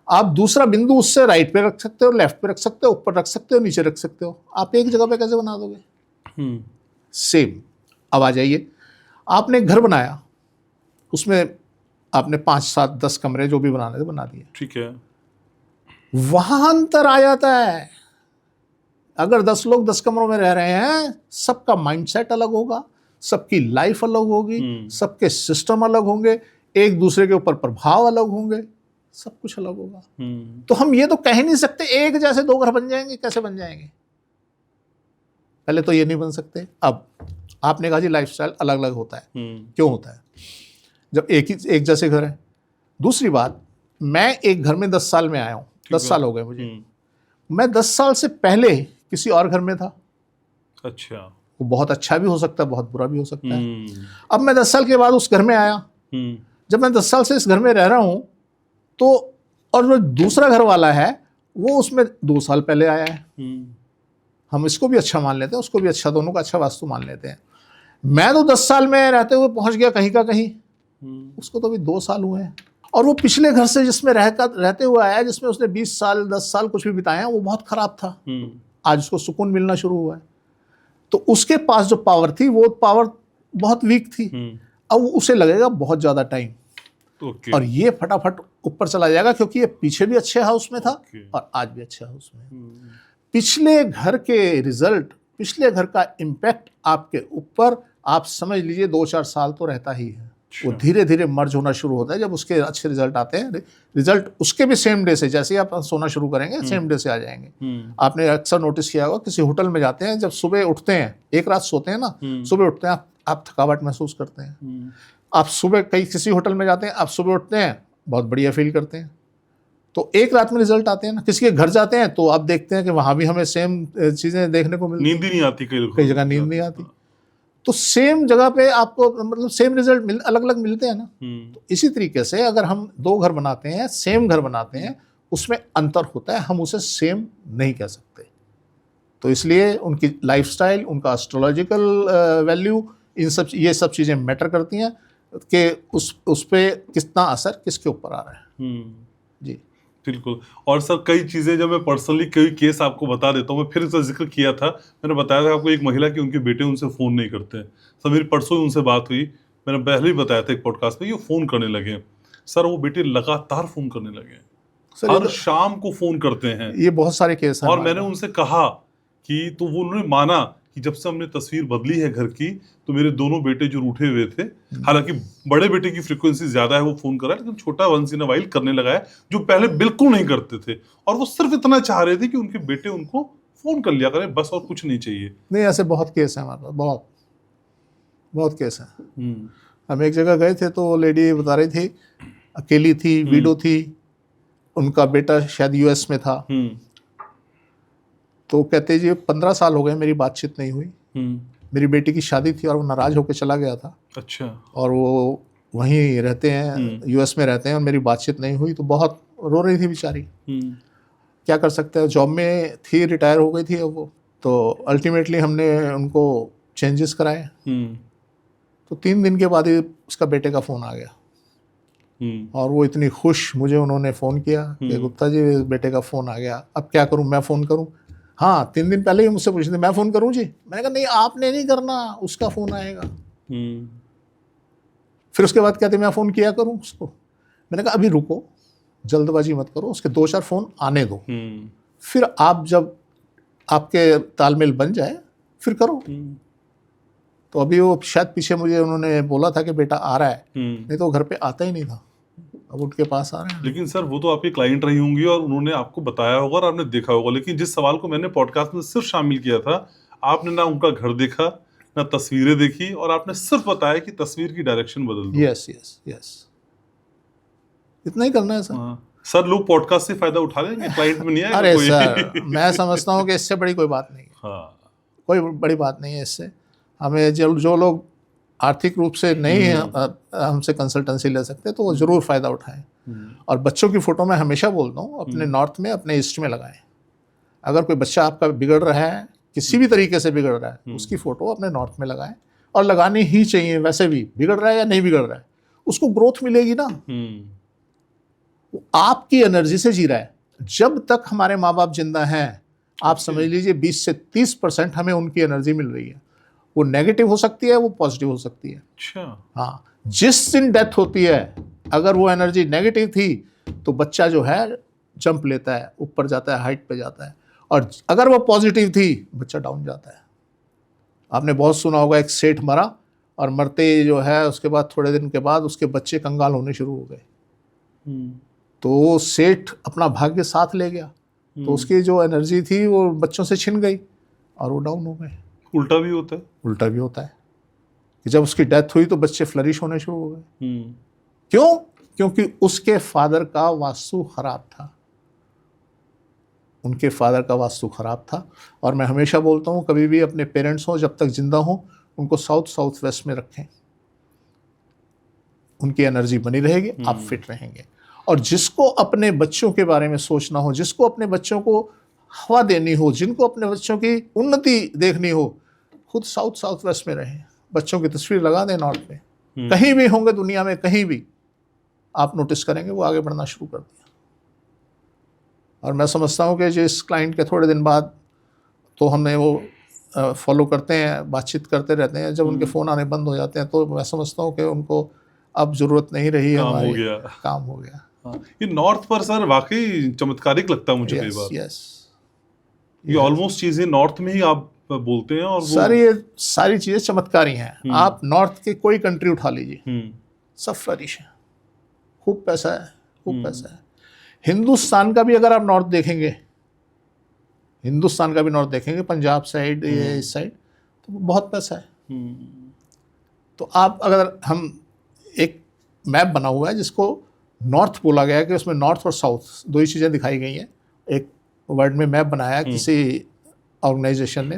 आप दूसरा बिंदु उससे राइट पे रख सकते हो, लेफ्ट पे रख सकते हो, ऊपर रख सकते हो, नीचे रख सकते हो। आप एक जगह पे कैसे बना दोगे? सेम। अब आ जाइए, आपने एक घर बनाया, उसमें आपने 5, 7, 10 कमरे जो भी बनाने थे बना दिए, ठीक है। वहां अंतर आ जाता है। अगर 10 लोग 10 कमरों में रह रहे हैं, सबका माइंडसेट अलग होगा, सबकी लाइफ अलग होगी, सबके सिस्टम अलग होंगे, एक दूसरे के ऊपर प्रभाव अलग होंगे, सब कुछ अलग होगा। तो हम ये तो कह नहीं सकते एक जैसे 2 घर बन जाएंगे। कैसे बन जाएंगे? पहले तो ये नहीं बन सकते। अब आपने कहा जी लाइफस्टाइल अलग अलग होता है। क्यों होता है जब एक जैसे घर है? दूसरी बात, मैं एक घर में 10 साल में आया हूं, 10 साल हो गए मुझे। मैं 10 साल से पहले किसी और घर में था। अच्छा। वो बहुत अच्छा भी हो सकता है, बहुत बुरा भी हो सकता है। अब मैं 10 साल के बाद उस घर में आया। जब मैं 10 साल से इस घर में रह रहा हूं, तो और जो दूसरा घर वाला है वो उसमें 2 साल पहले आया है। हम इसको भी अच्छा मान लेते हैं, उसको भी अच्छा, दोनों का अच्छा वास्तु मान लेते हैं। मैं तो 10 साल में रहते हुए पहुंच गया कहीं का कहीं, उसको तो भी 2 साल हुए हैं। और वो पिछले घर से जिसमें रहते हुए आया, जिसमें उसने 20 साल 10 साल कुछ भी बिताए हैं, वो बहुत खराब था। आज उसको सुकून मिलना शुरू हुआ है। तो उसके पास जो पावर थी वो पावर बहुत वीक थी। अब उसे लगेगा बहुत ज़्यादा टाइम। ओके। और ये फटाफट ऊपर चला जाएगा, क्योंकि ये पीछे भी अच्छे हाउस में था ओके। और आज भी अच्छे हाउस में है। पिछले घर के रिजल्ट, पिछले घर का इम्पैक्ट आपके ऊपर, आप समझ लीजिए 2-4 साल तो रहता ही है। वो धीरे धीरे मर्ज होना शुरू होता है। जब उसके अच्छे रिजल्ट आते हैं, रिजल्ट उसके भी सेम डे से, जैसे ही आप सोना शुरू करेंगे सेम डे से आ जाएंगे। आपने अक्सर नोटिस किया होगा, किसी होटल में जाते हैं, जब सुबह उठते हैं, एक रात सोते हैं ना, सुबह उठते हैं आप थकावट महसूस करते हैं। आप सुबह किसी होटल में जाते हैं, आप सुबह उठते हैं बहुत बढ़िया फील करते हैं। तो एक रात में रिजल्ट आते हैं ना। किसी के घर जाते हैं तो आप देखते हैं कि वहां भी हमें सेम चीजें देखने को मिलती हैं। नींद ही नहीं आती, कई जगह नींद नहीं आती। तो सेम जगह पे आपको मतलब सेम रिजल्ट अलग अलग मिलते हैं ना। तो इसी तरीके से अगर हम 2 घर बनाते हैं, सेम घर बनाते हैं, उसमें अंतर होता है, हम उसे सेम नहीं कह सकते। तो इसलिए उनकी लाइफस्टाइल, उनका एस्ट्रोलॉजिकल वैल्यू, ये सब चीज़ें मैटर करती हैं कि उस पे कितना असर किसके ऊपर आ रहा है। जी बिल्कुल। और सर कई चीजें जब मैं पर्सनली कई केस आपको बता देता हूँ, मैं फिर इसका जिक्र किया था, मैंने बताया था आपको एक महिला की उनके बेटे उनसे फोन नहीं करते हैं। सर मेरी परसों ही उनसे बात हुई, मैंने पहले ही बताया था एक पॉडकास्ट में, ये फोन करने लगे सर, वो बेटे लगातार फोन करने लगे, हर शाम को फोन करते हैं। ये बहुत सारे केस हैं। और मैंने उनसे कहा कि, तो वो उन्होंने माना कि जब से हमने तस्वीर बदली है घर की, तो मेरे दोनों बेटे जो रूठे हुए थे, हालांकि बड़े बेटे की फ्रीक्वेंसी ज्यादा है, वो फोन कर रहा है, लेकिन छोटा वंस इन अ वाइल करने लगा है, जो पहले बिल्कुल नहीं करते थे। और वो सिर्फ इतना चाह रहे थे कि उनके बेटे उनको फोन कर लिया करें, बस, और कुछ नहीं चाहिए। नहीं, ऐसे बहुत केस हैं हमारे पास, बहुत बहुत केस हैं। हम एक जगह गए थे तो वो लेडी बता रही थी, अकेली थी, विडो थी, उनका बेटा शायद यूएस में था। तो कहते जी 15 साल हो गए मेरी बातचीत नहीं हुई। मेरी बेटी की शादी थी और वो नाराज होकर चला गया था। अच्छा। और वो वहीं रहते हैं, यूएस में रहते हैं, और मेरी बातचीत नहीं हुई। तो बहुत रो रही थी बेचारी। क्या कर सकते हैं, जॉब में थी, रिटायर हो गई थी अब वो। तो अल्टीमेटली हमने उनको चेंजेस कराए। तो 3 दिन के बाद ही उसका बेटे का फ़ोन आ गया। और वो इतनी खुश, मुझे उन्होंने फ़ोन किया कि गुप्ता जी बेटे का फ़ोन आ गया, अब क्या करूं, मैं फ़ोन करूं? हाँ, 3 दिन पहले ही मुझसे पूछे थे, मैं फ़ोन करूं जी? मैंने कहा नहीं, आपने नहीं करना, उसका फ़ोन आएगा। फिर उसके बाद कहते मैं फ़ोन किया करूं उसको। मैंने कहा अभी रुको, जल्दबाजी मत करो, उसके 2-4 फ़ोन आने दो, फिर आप जब आपके तालमेल बन जाए फिर करो। तो अभी वो शायद पीछे मुझे उन्होंने बोला था कि बेटा आ रहा है, नहीं तो वो घर पे आता ही नहीं था, अब उनके पास आ रहा है। लेकिन सर वो तो आपकी क्लाइंट रही होंगी और उन्होंने आपको बताया होगा और आपने देखा होगा, लेकिन जिस सवाल को मैंने पॉडकास्ट में सिर्फ शामिल किया था, आपने ना उनका घर देखा, ना तस्वीरें देखी, और आपने सिर्फ बताया कि तस्वीर की डायरेक्शन बदल दो। यस यस यस, इतना ही करना है सर। सर लोग पॉडकास्ट से फायदा उठा लेंगे, क्लाइंट में नहीं आएगा अरे कोई। सर मैं समझता हूँ कि इससे बड़ी कोई बात नहीं है। हाँ, कोई बड़ी बात नहीं है इससे। हमें जो लोग आर्थिक रूप से नहीं हमसे कंसल्टेंसी ले सकते, तो वो ज़रूर फ़ायदा उठाएं। और बच्चों की फ़ोटो मैं हमेशा बोलता हूँ, अपने नॉर्थ में, अपने ईस्ट में लगाएं। अगर कोई बच्चा आपका बिगड़ रहा है, किसी भी तरीके से बिगड़ रहा है, उसकी फ़ोटो अपने नॉर्थ में लगाएं। और लगानी ही चाहिए, वैसे भी बिगड़ रहा है या नहीं बिगड़ रहा है, उसको ग्रोथ मिलेगी ना। वो आपकी एनर्जी से जी रहा है। जब तक हमारे माँ बाप जिंदा हैं, आप समझ लीजिए 20 से 30% हमें उनकी एनर्जी मिल रही है। वो नेगेटिव हो सकती है, वो पॉजिटिव हो सकती है। अच्छा। हाँ, जिस दिन डेथ होती है, अगर वो एनर्जी नेगेटिव थी तो बच्चा जो है जंप लेता है, ऊपर जाता है, हाइट पे जाता है। और अगर वो पॉजिटिव थी, बच्चा डाउन जाता है। आपने बहुत सुना होगा, एक सेठ मरा और मरते जो है उसके बाद थोड़े दिन के बाद उसके बच्चे कंगाल होने शुरू हो गए। तो वो सेठ अपना भाग्य साथ ले गया, तो उसकी जो एनर्जी थी वो बच्चों से छिन गई और वो डाउन हो गए। उल्टा भी होता है। उल्टा भी होता है कि जब उसकी डेथ हुई तो बच्चे फ्लरिश होने शुरू हो गए। क्यों? क्योंकि उसके फादर का वास्तु खराब था। उनके फादर का वास्तु खराब था। और मैं हमेशा बोलता हूँ, कभी भी अपने पेरेंट्स हो, जब तक जिंदा हो, उनको साउथ वेस्ट में रखें। उनकी एनर्जी बनी रहेगी, आप फिट रहेंगे। और जिसको अपने बच्चों के बारे में सोचना हो, जिसको अपने बच्चों को हवा देनी हो, जिनको अपने बच्चों की उन्नति देखनी हो, खुद साउथ वेस्ट में रहें। बच्चों की तस्वीर लगा दें नॉर्थ में, कहीं भी होंगे दुनिया में, कहीं भी आप नोटिस करेंगे वो आगे बढ़ना शुरू कर दिया। और मैं समझता हूँ कि जिस क्लाइंट के थोड़े दिन बाद, तो हमने वो फॉलो करते हैं, बातचीत करते रहते हैं, जब उनके फ़ोन आने बंद हो जाते हैं तो मैं समझता हूँ कि उनको अब जरूरत नहीं रही है काम हो हमारी, गया। काम हो गया। हाँ, ये नॉर्थ पर सर वाकई चमत्कारिक लगता है मुझे कई यस बार। यस, ये ऑलमोस्ट चीजें नॉर्थ में ही आप बोलते हैं और वो सर ये सारी चीजें चमत्कारी हैं। आप नॉर्थ की कोई कंट्री उठा लीजिए, सब फ्लरिश है, खूब पैसा है, खूब पैसा है। हिंदुस्तान का भी अगर आप नॉर्थ देखेंगे, हिंदुस्तान का भी नॉर्थ देखेंगे, पंजाब साइड, ये इस साइड, तो बहुत पैसा है। तो आप अगर हम एक मैप बना हुआ है जिसको नॉर्थ बोला गया है कि उसमें नॉर्थ और साउथ दो ही चीज़ें दिखाई गई हैं, एक वर्ल्ड में मैप बनाया है किसी ऑर्गेनाइजेशन ने,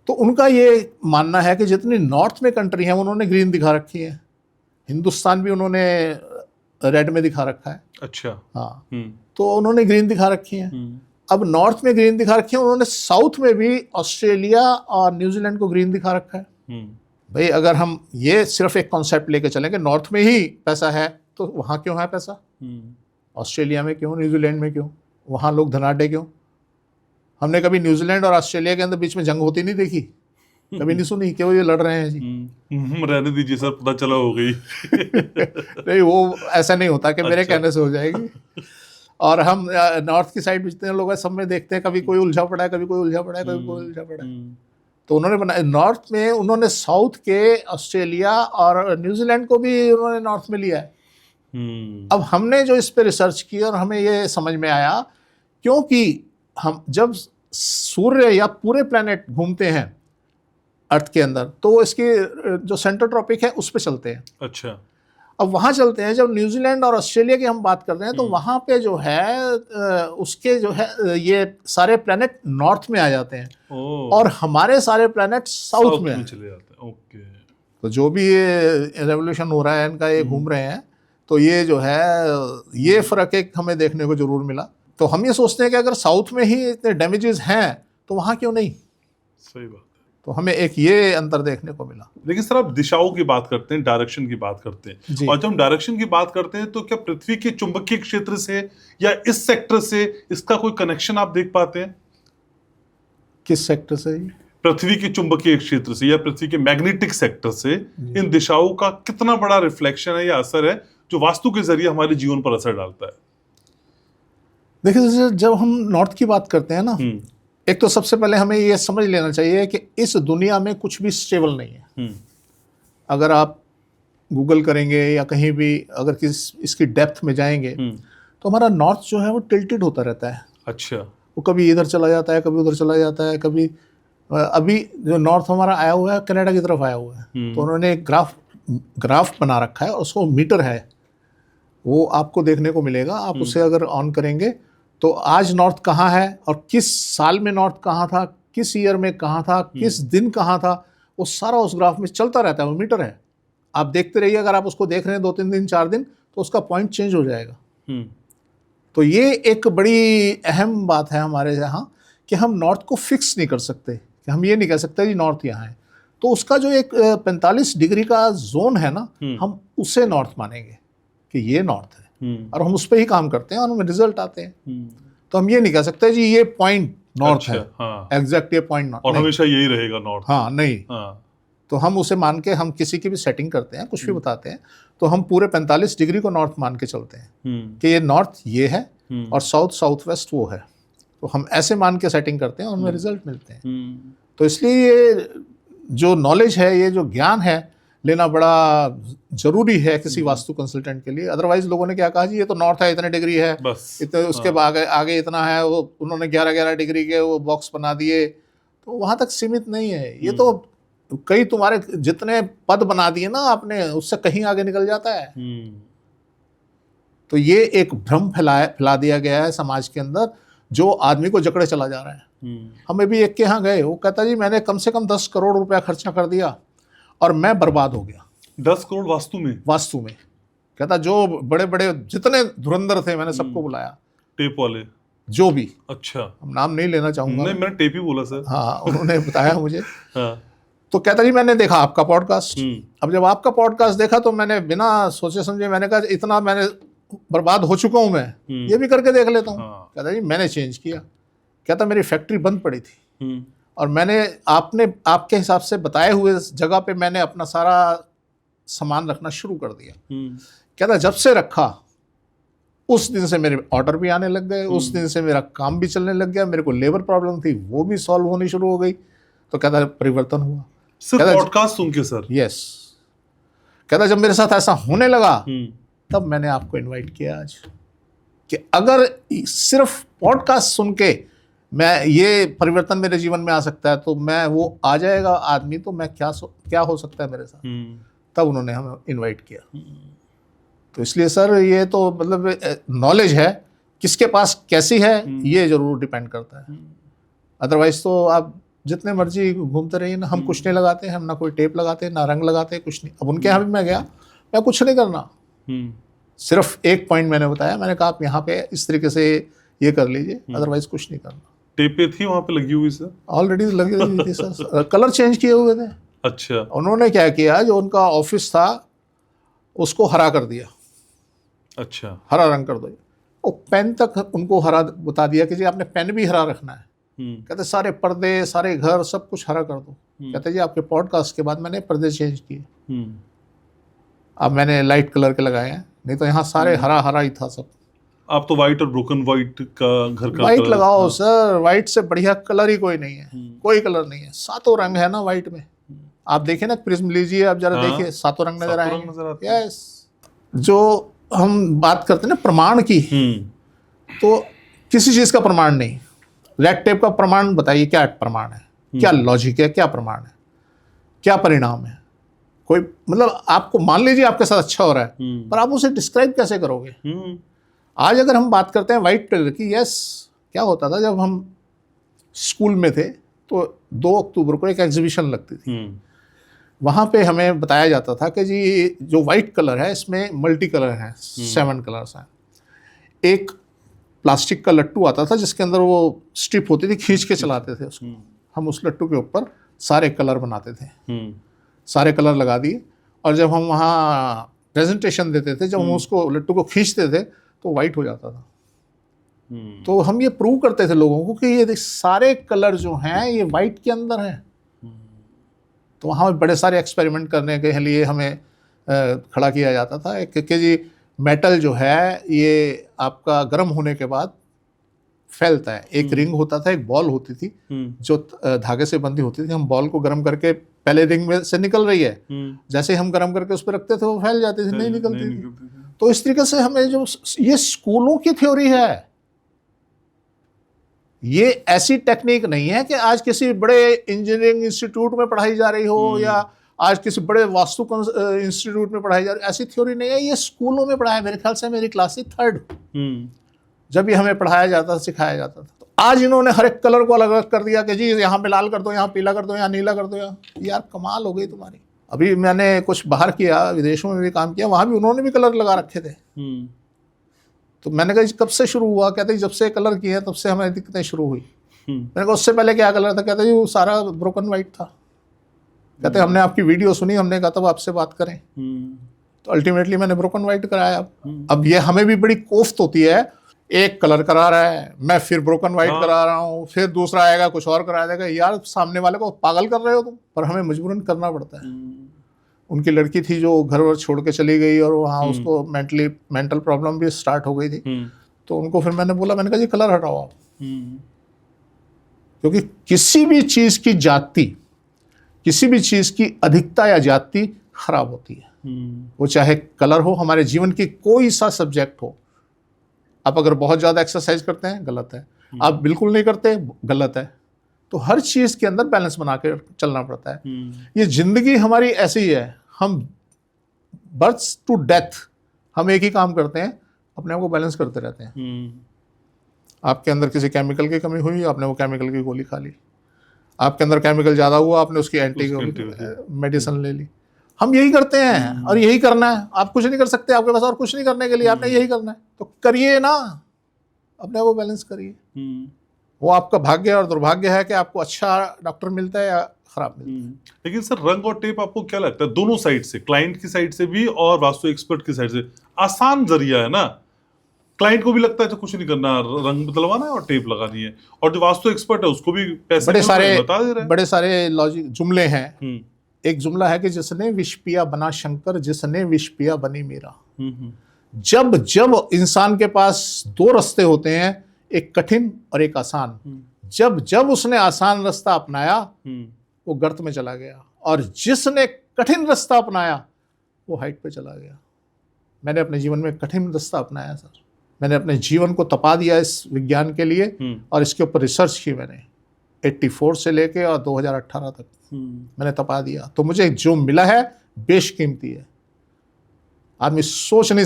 तो उनका ये मानना है कि जितनी नॉर्थ में कंट्री हैं उन्होंने ग्रीन दिखा रखी है, हिंदुस्तान भी उन्होंने रेड में दिखा रखा है। अच्छा। हाँ, तो उन्होंने ग्रीन दिखा रखी है। अब नॉर्थ में ग्रीन दिखा रखी है, उन्होंने साउथ में भी ऑस्ट्रेलिया और न्यूजीलैंड को ग्रीन दिखा रखा है। भाई अगर हम ये सिर्फ एक कॉन्सेप्ट लेके चलेंगे नॉर्थ में ही पैसा है, तो वहाँ क्यों है पैसा? ऑस्ट्रेलिया में क्यों, न्यूजीलैंड में क्यों, वहाँ लोग धनाढ्य क्यों? हमने कभी न्यूजीलैंड और ऑस्ट्रेलिया के अंदर बीच में जंग होती नहीं देखी, कभी नहीं सुनी कि वो ये लड़ रहे हैं जी। रहने दीजिए सर, पता चला हो गई। नहीं, वो ऐसा नहीं होता कि मेरे कहने से हो जाएगी। और हम नॉर्थ की साइड जितने लोग हैं सब में देखते हैं, कभी कोई उलझा पड़ा है, कभी कोई उलझा पड़ा है, कभी कोई उलझा पड़ा है। तो उन्होंने बनाया नॉर्थ में, उन्होंने साउथ के ऑस्ट्रेलिया और न्यूजीलैंड को भी उन्होंने नॉर्थ में लिया है। अब हमने जो इस पे रिसर्च की और हमें ये समझ में आया, क्योंकि हम जब सूर्य या पूरे प्लेनेट घूमते हैं अर्थ के अंदर, तो इसकी जो सेंटर ट्रॉपिक है उस पे चलते हैं। अच्छा। अब वहाँ चलते हैं, जब न्यूजीलैंड और ऑस्ट्रेलिया की हम बात कर रहे हैं, तो वहाँ पे जो है उसके जो है ये सारे प्लेनेट नॉर्थ में आ जाते हैं और हमारे सारे प्लेनेट साउथ में चले जाते हैं। ओके। तो जो भी ये रेवोल्यूशन हो रहा है इनका, ये घूम रहे हैं, तो ये जो है ये फ़र्क एक हमें देखने को जरूर मिला। तो हम ये सोचते हैं कि अगर साउथ में ही इतने डैमेजेस हैं तो वहाँ क्यों नहीं? सही बात। तो हमें एक ये अंतर देखने को मिला। लेकिन सर आप दिशाओं की बात करते हैं, डायरेक्शन की बात करते हैं, और जब हम डायरेक्शन की बात करते हैं तो क्या पृथ्वी के चुंबकीय क्षेत्र से या इस सेक्टर से इसका कोई कनेक्शन आप देख पाते हैं? किस सेक्टर से? पृथ्वी के चुंबकीय क्षेत्र से या पृथ्वी के मैग्नेटिक सेक्टर से इन दिशाओं का कितना बड़ा रिफ्लेक्शन है या असर है जो वास्तु के जरिए हमारे जीवन पर असर डालता है? देखिए, जब हम नॉर्थ की बात करते हैं ना, एक तो सबसे पहले हमें ये समझ लेना चाहिए कि इस दुनिया में कुछ भी स्टेबल नहीं है। अगर आप गूगल करेंगे या कहीं भी अगर इसकी डेप्थ में जाएंगे तो हमारा नॉर्थ जो है वो टिल्टेड होता रहता है। अच्छा। वो कभी इधर चला जाता है, कभी उधर चला जाता है, कभी अभी जो नॉर्थ हमारा आया हुआ है कनाडा की तरफ आया हुआ है, तो उन्होंने एक ग्राफ बना रखा है और उसको मीटर है, वो आपको देखने को मिलेगा। आप उसे अगर ऑन करेंगे तो आज नॉर्थ कहाँ है और किस साल में नॉर्थ कहाँ था, किस ईयर में कहाँ था, किस दिन कहाँ था, वो सारा उस ग्राफ में चलता रहता है। वो मीटर है, आप देखते रहिए। अगर आप उसको देख रहे हैं 2-3 दिन 4 दिन, तो उसका पॉइंट चेंज हो जाएगा। तो ये एक बड़ी अहम बात है हमारे यहाँ कि हम नॉर्थ को फिक्स नहीं कर सकते, कि हम ये नहीं कह सकते जी नॉर्थ यहाँ है। तो उसका जो एक 45 डिग्री का जोन है ना, हम उसे नॉर्थ मानेंगे कि ये नॉर्थ है, और हम उस पर ही काम करते हैं और हमें रिजल्ट आते हैं। तो हम ये नहीं कह सकते जी ये पॉइंट नॉर्थ है, एग्जैक्ट ये पॉइंट नॉर्थ, और हमेशा यही रहेगा नॉर्थ। हाँ, नहीं। तो हम उसे मान के, हम किसी की भी सेटिंग करते हैं, कुछ भी बताते हैं, तो हम पूरे 45 डिग्री को नॉर्थ मान के चलते हैं कि ये नॉर्थ ये है और साउथ वेस्ट वो है। तो हम ऐसे मान के सेटिंग करते हैं और हमें रिजल्ट मिलते हैं। तो इसलिए ये जो नॉलेज है, ये जो ज्ञान है, लेना बड़ा जरूरी है किसी वास्तु कंसल्टेंट के लिए। अदरवाइज लोगों ने क्या कहा जी ये तो नॉर्थ है, इतने डिग्री है बस, इतने उसके आगे इतना है, वो उन्होंने 11-11 डिग्री के वो बॉक्स बना दिए। तो वहाँ तक सीमित नहीं है, ये तो कई तुम्हारे जितने पद बना दिए ना आपने, उससे कहीं आगे निकल जाता है। तो ये एक भ्रम फैला दिया गया है समाज के अंदर, जो आदमी को जकड़े चला जा रहा है। हमें भी एक के यहाँ गए, वो कहता जी मैंने कम से कम 10 करोड़ रुपया खर्चा कर दिया और मैं बर्बाद हो गया। 10 करोड़ वास्तु में कहता जो बड़े बड़े जितने धुरंधर थे मैंने सबको बुलाया, टेप वाले जो भी। अच्छा, हम नाम नहीं लेना चाहूंगा। नहीं, मैंने टेप ही बोला सर। हाँ, उन्होंने बताया मुझे। तो कहता जी मैंने देखा आपका पॉडकास्ट। अब जब आपका पॉडकास्ट देखा तो मैंने बिना सोचे समझे मैंने कहा इतना मैंने बर्बाद हो चुका हूं मैं, ये भी करके देख लेता हूँ। कहता जी मैंने चेंज किया। कहता मेरी फैक्ट्री बंद पड़ी थी और मैंने आपके हिसाब से बताए हुए जगह पे मैंने अपना सारा सामान रखना शुरू कर दिया। कहता जब से रखा उस दिन से मेरे ऑर्डर भी आने लग गए, उस दिन से मेरा काम भी चलने लग गया, मेरे को लेबर प्रॉब्लम थी वो भी सॉल्व होनी शुरू हो गई। तो कहता परिवर्तन हुआ सिर्फ पॉडकास्ट सुन के सर? यस। कहता जब मेरे साथ ऐसा होने लगा तब मैंने आपको इनवाइट किया आज कि अगर सिर्फ पॉडकास्ट सुन के मैं ये परिवर्तन मेरे जीवन में आ सकता है तो मैं वो आ जाएगा आदमी, तो मैं क्या हो सकता है मेरे साथ। तब उन्होंने हमें इनवाइट किया। तो इसलिए सर ये तो मतलब नॉलेज है, किसके पास कैसी है ये जरूर डिपेंड करता है। अदरवाइज तो आप जितने मर्जी घूमते रहिए ना, हम कुछ नहीं लगाते, हम ना कोई टेप लगाते ना रंग लगाते, कुछ नहीं। अब उनके यहाँ भी मैं गया, मैं कुछ नहीं करना, सिर्फ एक पॉइंट मैंने बताया, मैंने कहा आप यहाँ पे इस तरीके से ये कर लीजिए, अदरवाइज कुछ नहीं करना। टेपे थी वहाँ पे लगी हुई सर? ऑलरेडी लगी हुई थी सर, कलर चेंज किए हुए थे। अच्छा। उन्होंने क्या किया, जो उनका ऑफिस था उसको हरा कर दिया। अच्छा। हरा रंग कर दो। वो पेन तक उनको हरा बता दिया कि जी आपने पेन भी हरा रखना है। कहते सारे पर्दे, सारे घर, सब कुछ हरा कर दो। कहते जी आपके पॉडकास्ट के बाद मैंने पर्दे चेंज किए, अब मैंने लाइट कलर के लगाए हैं, नहीं तो यहाँ सारे हरा हरा ही था सब। आप तो व्हाइट और ब्रोकन व्हाइट का घर का व्हाइट लगाओ सर, व्हाइट से बढ़िया कलर ही कोई नहीं है, कोई कलर नहीं है। सातों रंग है ना व्हाइट में। आप देखिए ना, प्रिज्म लीजिए आप जरा, देखिए सातों रंग नजर आएंगे। यस। जो हम बात करते हैं ना प्रमाण की, तो किसी चीज का प्रमाण नहीं। रेड टेप का प्रमाण बताइए, क्या प्रमाण है, क्या लॉजिक है, क्या प्रमाण है, क्या परिणाम है? कोई मतलब आपको मान लीजिए आपके साथ अच्छा हो रहा है, पर आप उसे डिस्क्राइब कैसे करोगे? आज अगर हम बात करते हैं व्हाइट कलर की, यस, क्या होता था जब हम स्कूल में थे तो 2 अक्टूबर को एक एग्जीबिशन लगती थी। वहाँ पे हमें बताया जाता था कि जी जो व्हाइट कलर है इसमें मल्टी कलर हैं, 7 कलर्स हैं। एक प्लास्टिक का लट्टू आता था जिसके अंदर वो स्ट्रिप होती थी, खींच के चलाते थे उसको। हम उस लट्टू के ऊपर सारे कलर बनाते थे, सारे कलर लगा दिए, और जब हम वहाँ प्रेजेंटेशन देते थे, जब हम उसको लट्टू को खींचते थे तो वाइट हो जाता था। तो हम ये प्रूव करते थे लोगों को कि ये सारे कलर जो हैं ये वाइट के अंदर हैं। तो वहाँ बड़े सारे एक्सपेरिमेंट करने के लिए हमें खड़ा किया जाता था कि जी मेटल जो है ये आपका गर्म होने के बाद फैलता है। एक रिंग होता था, एक बॉल होती थी जो धागे से बंधी होती थी। हम बॉल को गर्म करके, पहले रिंग में से निकल रही है, जैसे हम गर्म करके उस पर रखते थे वो फैल जाती थी, नहीं निकलती थी। तो इस तरीके से हमें जो ये स्कूलों की थ्योरी है, ये ऐसी टेक्निक नहीं है कि आज किसी बड़े इंजीनियरिंग इंस्टीट्यूट में पढ़ाई जा रही हो या आज किसी बड़े वास्तु इंस्टीट्यूट में पढ़ाई जा रही है। ऐसी थ्योरी नहीं है, ये स्कूलों में पढ़ाया। मेरे ख्याल से मेरी क्लास थी 3rd जब ये हमें पढ़ाया जाता था, सिखाया जाता था। तो आज इन्होंने हर एक कलर को अलग अलग कर दिया कि जी यहाँ पे लाल कर दो, यहाँ पीला कर दो, यहाँ नीला कर दो। यार कमाल हो गई तुम्हारी। अभी मैंने कुछ बाहर किया, विदेशों में भी काम किया, वहाँ भी उन्होंने भी कलर लगा रखे थे। तो मैंने कहा कब से शुरू हुआ? कहते जब से कलर किया तब से हमें दिक्कतें शुरू हुई। मैंने कहा उससे पहले क्या कलर था? कहते जी वो सारा ब्रोकन वाइट था। कहते हमने आपकी वीडियो सुनी, हमने कहा तब आपसे बात करें। तो अल्टीमेटली मैंने ब्रोकन वाइट कराया। अब ये हमें भी बड़ी कोफ्त होती है, एक कलर करा रहा है, मैं फिर ब्रोकन वाइट करा रहा हूँ, फिर दूसरा आएगा कुछ और करा देगा। यार सामने वाले को पागल कर रहे हो तुम। पर हमें मजबूरन करना पड़ता है। उनकी लड़की थी जो घर वर छोड़ के चली गई और वहाँ उसको मेंटल प्रॉब्लम भी स्टार्ट हो गई थी। तो उनको फिर मैंने बोला, मैंने कहा जी कलर हटाओ आप। क्योंकि किसी भी चीज़ की जाति, किसी भी चीज़ की अधिकता या जाति खराब होती है। वो चाहे कलर हो, हमारे जीवन की कोई सा सब्जेक्ट हो। आप अगर बहुत ज़्यादा एक्सरसाइज करते हैं गलत है, आप बिल्कुल नहीं करते गलत है। तो हर चीज़ के अंदर बैलेंस बना के चलना पड़ता है। ये जिंदगी हमारी ऐसी ही है, हम बर्थ टू डेथ हम एक ही काम करते हैं, अपने आप को बैलेंस करते रहते हैं। आपके अंदर किसी केमिकल की कमी हुई, आपने वो केमिकल की गोली खा ली। आपके अंदर केमिकल ज़्यादा हुआ, आपने उसकी एंटी मेडिसिन ले ली। हम यही करते हैं और यही करना है। आप कुछ नहीं कर सकते, आपके पास और कुछ नहीं करने के लिए, आपने यही करना है। तो करिए ना, अपने आप को बैलेंस करिए। वो आपका भाग्य और दुर्भाग्य है कि आपको अच्छा डॉक्टर मिलता है या खराब मिलता है। लेकिन सर रंग और टेप आपको क्या लगता है, दोनों साइड से, क्लाइंट की साइड से भी और वास्तु एक्सपर्ट की साइड से आसान जरिया है ना? क्लाइंट को भी लगता है तो कुछ नहीं करना, रंग बदलवाना है और टेप लगानी है, और जो वास्तु एक्सपर्ट है उसको भी पैसे बड़े सारे लॉजिक जुमले हैं एक जुमला है कि जिसने विष पिया बना शंकर, जिसने विष पिया बनी मीरा। जब जब इंसान के पास दो रास्ते होते हैं, एक कठिन और एक आसान, जब जब उसने आसान रास्ता अपनाया वो गर्त में चला गया, और जिसने कठिन रास्ता अपनाया वो हाइट पे चला गया। मैंने अपने जीवन में कठिन रास्ता अपनाया सर। मैंने अपने जीवन को तपा दिया इस विज्ञान के लिए, और इसके ऊपर रिसर्च की मैंने 84 से लेके और 2018 तक मैंने तपा दिया। तो मुझे जो मिला है बेशकीमती है। आदमी सोच नहीं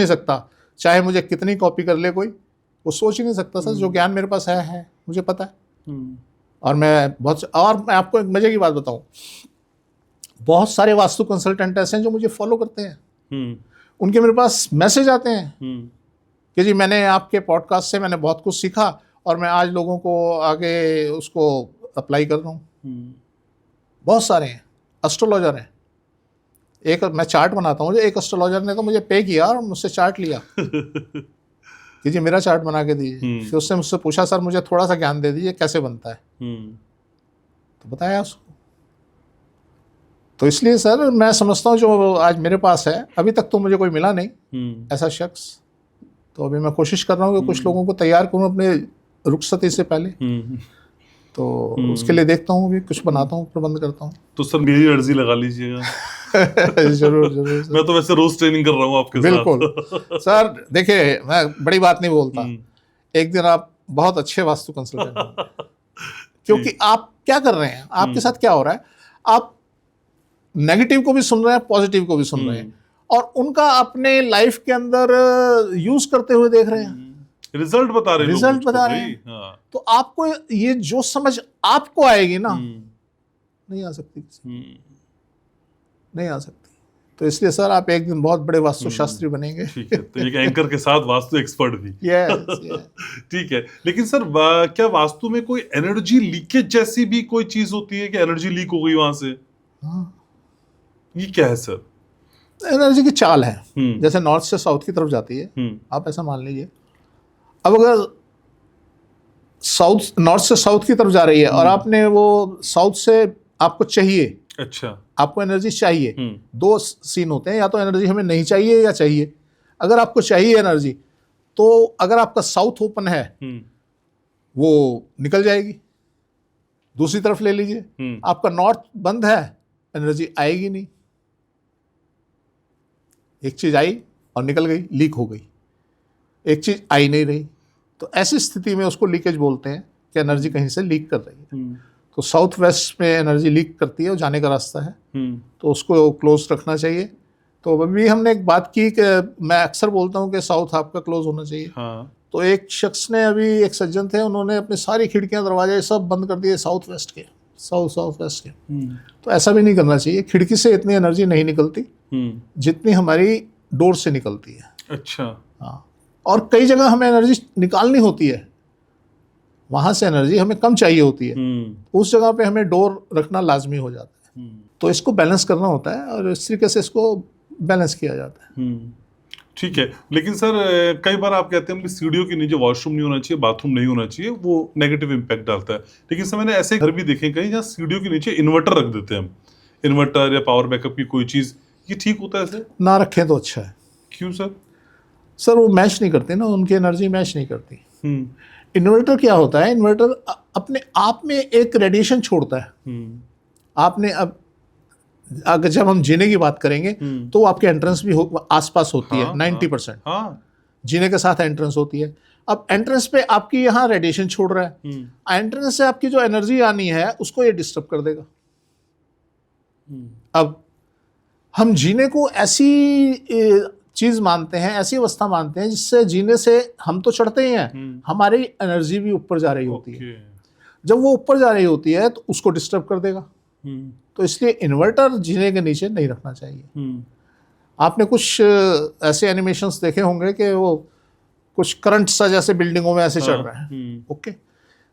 सकता, चाहे मुझे कितनी कॉपी कर ले कोई, वो सोच ही नहीं सकता सर। जो ज्ञान मेरे पास है मुझे पता है। और मैं आपको एक मजे की बात बताऊं, बहुत सारे वास्तु कंसल्टेंट ऐसे हैं जो मुझे फॉलो करते हैं। उनके मेरे पास मैसेज आते हैं कि जी मैंने आपके पॉडकास्ट से मैंने बहुत कुछ सीखा और मैं आज लोगों को आगे उसको अप्लाई कर रहा हूँ। बहुत सारे हैं, एस्ट्रोलॉजर हैं। एक मैं चार्ट बनाता हूँ, एक एस्ट्रोलॉजर ने तो मुझे पे किया और मुझसे चार्ट लिया कि जी मेरा चार्ट बना के दीजिए। फिर उससे मुझसे पूछा सर मुझे थोड़ा सा ज्ञान दे दीजिए कैसे बनता है। तो बताया उसको। तो इसलिए सर मैं समझता हूँ जो आज मेरे पास है, अभी तक तो मुझे कोई मिला नहीं ऐसा शख्स। तो अभी मैं कोशिश कर रहा हूँ कि कुछ लोगों को तैयार करूँ अपने रुखसती से पहले। तो उसके लिए देखता हूँ, भी कुछ बनाता हूँ, प्रबंध करता हूँ। तो सर मेरी अर्जी लगा लीजिएगा। जरूर मैं तो वैसे रोज ट्रेनिंग कर रहा हूँ आपके साथ। बिल्कुल सर। देखिए मैं बड़ी बात नहीं बोलता, एक दिन आप बहुत अच्छे वास्तु कंसल्टेंट हैं। क्योंकि आप क्या कर रहे हैं, आपके साथ क्या हो रहा है, आप नेगेटिव को भी सुन रहे हैं, पॉजिटिव को भी सुन रहे हैं, और उनका अपने लाइफ के अंदर यूज करते हुए देख रहे हैं, रिजल्ट बता रहे हैं। हाँ। तो आपको ये जो समझ आपको आएगी ना, नहीं आ सकती, नहीं आ सकती। तो इसलिए सर आप एक दिन बहुत बड़े वास्तु शास्त्री बनेंगे। ठीक है, तो एक एंकर के साथ वास्तु एक्सपर्ट भी। ठीक है, लेकिन सर क्या वास्तु में कोई एनर्जी लीकेज जैसी भी कोई चीज होती है कि एनर्जी लीक हो गई वहां से? हाँ। ये क्या है सर? एनर्जी की चाल है, जैसे नॉर्थ से साउथ की तरफ जाती है। आप ऐसा मान लीजिए, अब अगर नॉर्थ से साउथ की तरफ जा रही है और आपने वो साउथ से आपको चाहिए, अच्छा आपको एनर्जी चाहिए, दो सीन होते हैं, या तो एनर्जी हमें नहीं चाहिए या चाहिए। अगर आपको चाहिए एनर्जी, तो अगर आपका साउथ ओपन है वो निकल जाएगी, दूसरी तरफ ले लीजिए। आपका नॉर्थ बंद है, एनर्जी आएगी नहीं। एक चीज आई और निकल गई, लीक हो गई, एक चीज आई नहीं रही। तो ऐसी स्थिति में उसको लीकेज बोलते हैं कि एनर्जी कहीं से लीक कर रही है। तो साउथ वेस्ट में एनर्जी लीक करती है, वो जाने का रास्ता है, तो उसको क्लोज रखना चाहिए। तो अभी हमने एक बात की कि मैं अक्सर बोलता हूँ कि साउथ आपका क्लोज होना चाहिए। हाँ। तो एक शख्स ने, अभी एक सज्जन थे, उन्होंने अपनी सारी खिड़कियां दरवाजे सब बंद कर दिए साउथ वेस्ट के, साउथ वेस्ट के। तो ऐसा भी नहीं करना चाहिए। खिड़की से इतनी एनर्जी नहीं निकलती जितनी हमारी डोर से निकलती है। अच्छा। हाँ। और कई जगह हमें एनर्जी निकालनी होती है, वहां से एनर्जी हमें कम चाहिए होती है, उस जगह पे हमें डोर रखना लाजमी हो जाता है। तो इसको बैलेंस करना होता है और इस तरीके से इसको बैलेंस किया जाता है। ठीक है, लेकिन सर कई बार आप कहते हैं कि सीढ़ियों के नीचे वॉशरूम नहीं होना चाहिए, बाथरूम नहीं होना चाहिए, वो नेगेटिव इम्पैक्ट डालता है। लेकिन सर मैंने ऐसे घर भी देखे कहीं जहाँ सीढ़ियों के नीचे इन्वर्टर रख देते हैं हम, इन्वर्टर या पावर बैकअप की कोई चीज, ये ठीक होता है? ऐसे ना रखें तो अच्छा है। क्यों सर? सर वो मैच नहीं करते ना, उनकी एनर्जी मैच नहीं करती। इन्वर्टर क्या होता है, इन्वर्टर अपने आप में एक रेडिएशन छोड़ता है। आपने अब अगर जब हम जीने की बात करेंगे तो आपके एंट्रेंस भी आसपास होती है 90%। जीने के साथ एंट्रेंस होती है। अब एंट्रेंस पे आपकी यहाँ रेडिएशन छोड़ रहा है, एंट्रेंस से आपकी जो एनर्जी आनी है उसको ये डिस्टर्ब कर देगा। अब हम जीने को ऐसी चीज मानते हैं, ऐसी अवस्था मानते हैं जिससे जीने से हम तो चढ़ते ही हैं, हमारी एनर्जी भी ऊपर जा रही होती है। जब वो ऊपर जा रही होती है तो उसको डिस्टर्ब कर देगा। तो इसलिए इन्वर्टर जीने के नीचे नहीं रखना चाहिए। आपने कुछ ऐसे एनिमेशंस देखे होंगे कि वो कुछ करंट सा जैसे बिल्डिंगों में ऐसे चढ़ रहा है। ओके,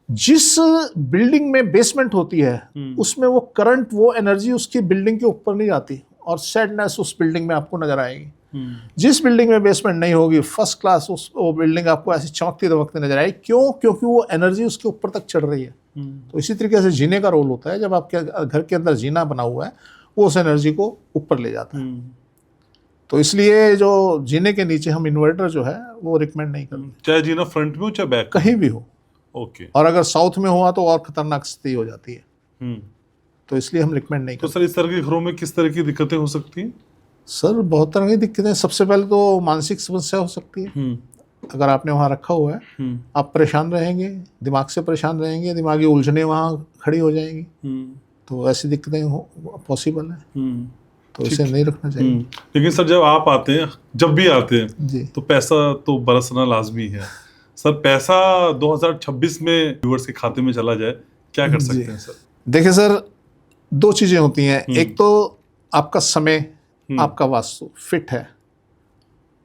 जिस बिल्डिंग में बेसमेंट होती है उसमें वो करंट, वो एनर्जी उसकी बिल्डिंग के ऊपर नहीं जाती और सैडनेस उस बिल्डिंग में आपको नजर आएगी। जिस बिल्डिंग में बेसमेंट नहीं होगी, फर्स्ट क्लास वो बिल्डिंग आपको ऐसी चमकती दमकती नजर आएगी। क्यों? क्योंकि वो एनर्जी उसके ऊपर तक चढ़ रही है। तो इसी तरीके से जीने का रोल होता है, जब आपके घर के अंदर जीना बना हुआ है वो उस एनर्जी को ऊपर ले जाता है। तो इसलिए जो जीने के नीचे हम इन्वर्टर जो है वो रिकमेंड नहीं करते, चाहे जीना फ्रंट में हो चाहे बैक, कहीं भी हो। ओके। और अगर साउथ में हुआ तो और खतरनाक स्थिति हो जाती है, तो इसलिए हम रिकमेंड नहीं तो करते। सर इस तरह के घरों में किस तरह की दिक्कतें हो सकती हैं? सर बहुत तरह की दिक्कतें। सबसे पहले तो मानसिक समस्या हो सकती है। अगर आपने वहाँ रखा हुआ है, आप परेशान रहेंगे, दिमाग से परेशान रहेंगे, दिमागी उलझने वहाँ खड़ी हो जाएंगी, तो ऐसी दिक्कतें पॉसिबल है। तो इसे नहीं रखना चाहिए। लेकिन सर जब भी आते हैं जी, तो पैसा तो बरसना लाजमी है। सर पैसा 2026 में व्यूअर्स के खाते में चला जाए, क्या कर सकते हैं सर? देखिए सर, दो चीजें होती हैं। एक तो आपका समय, आपका वास्तु फिट है,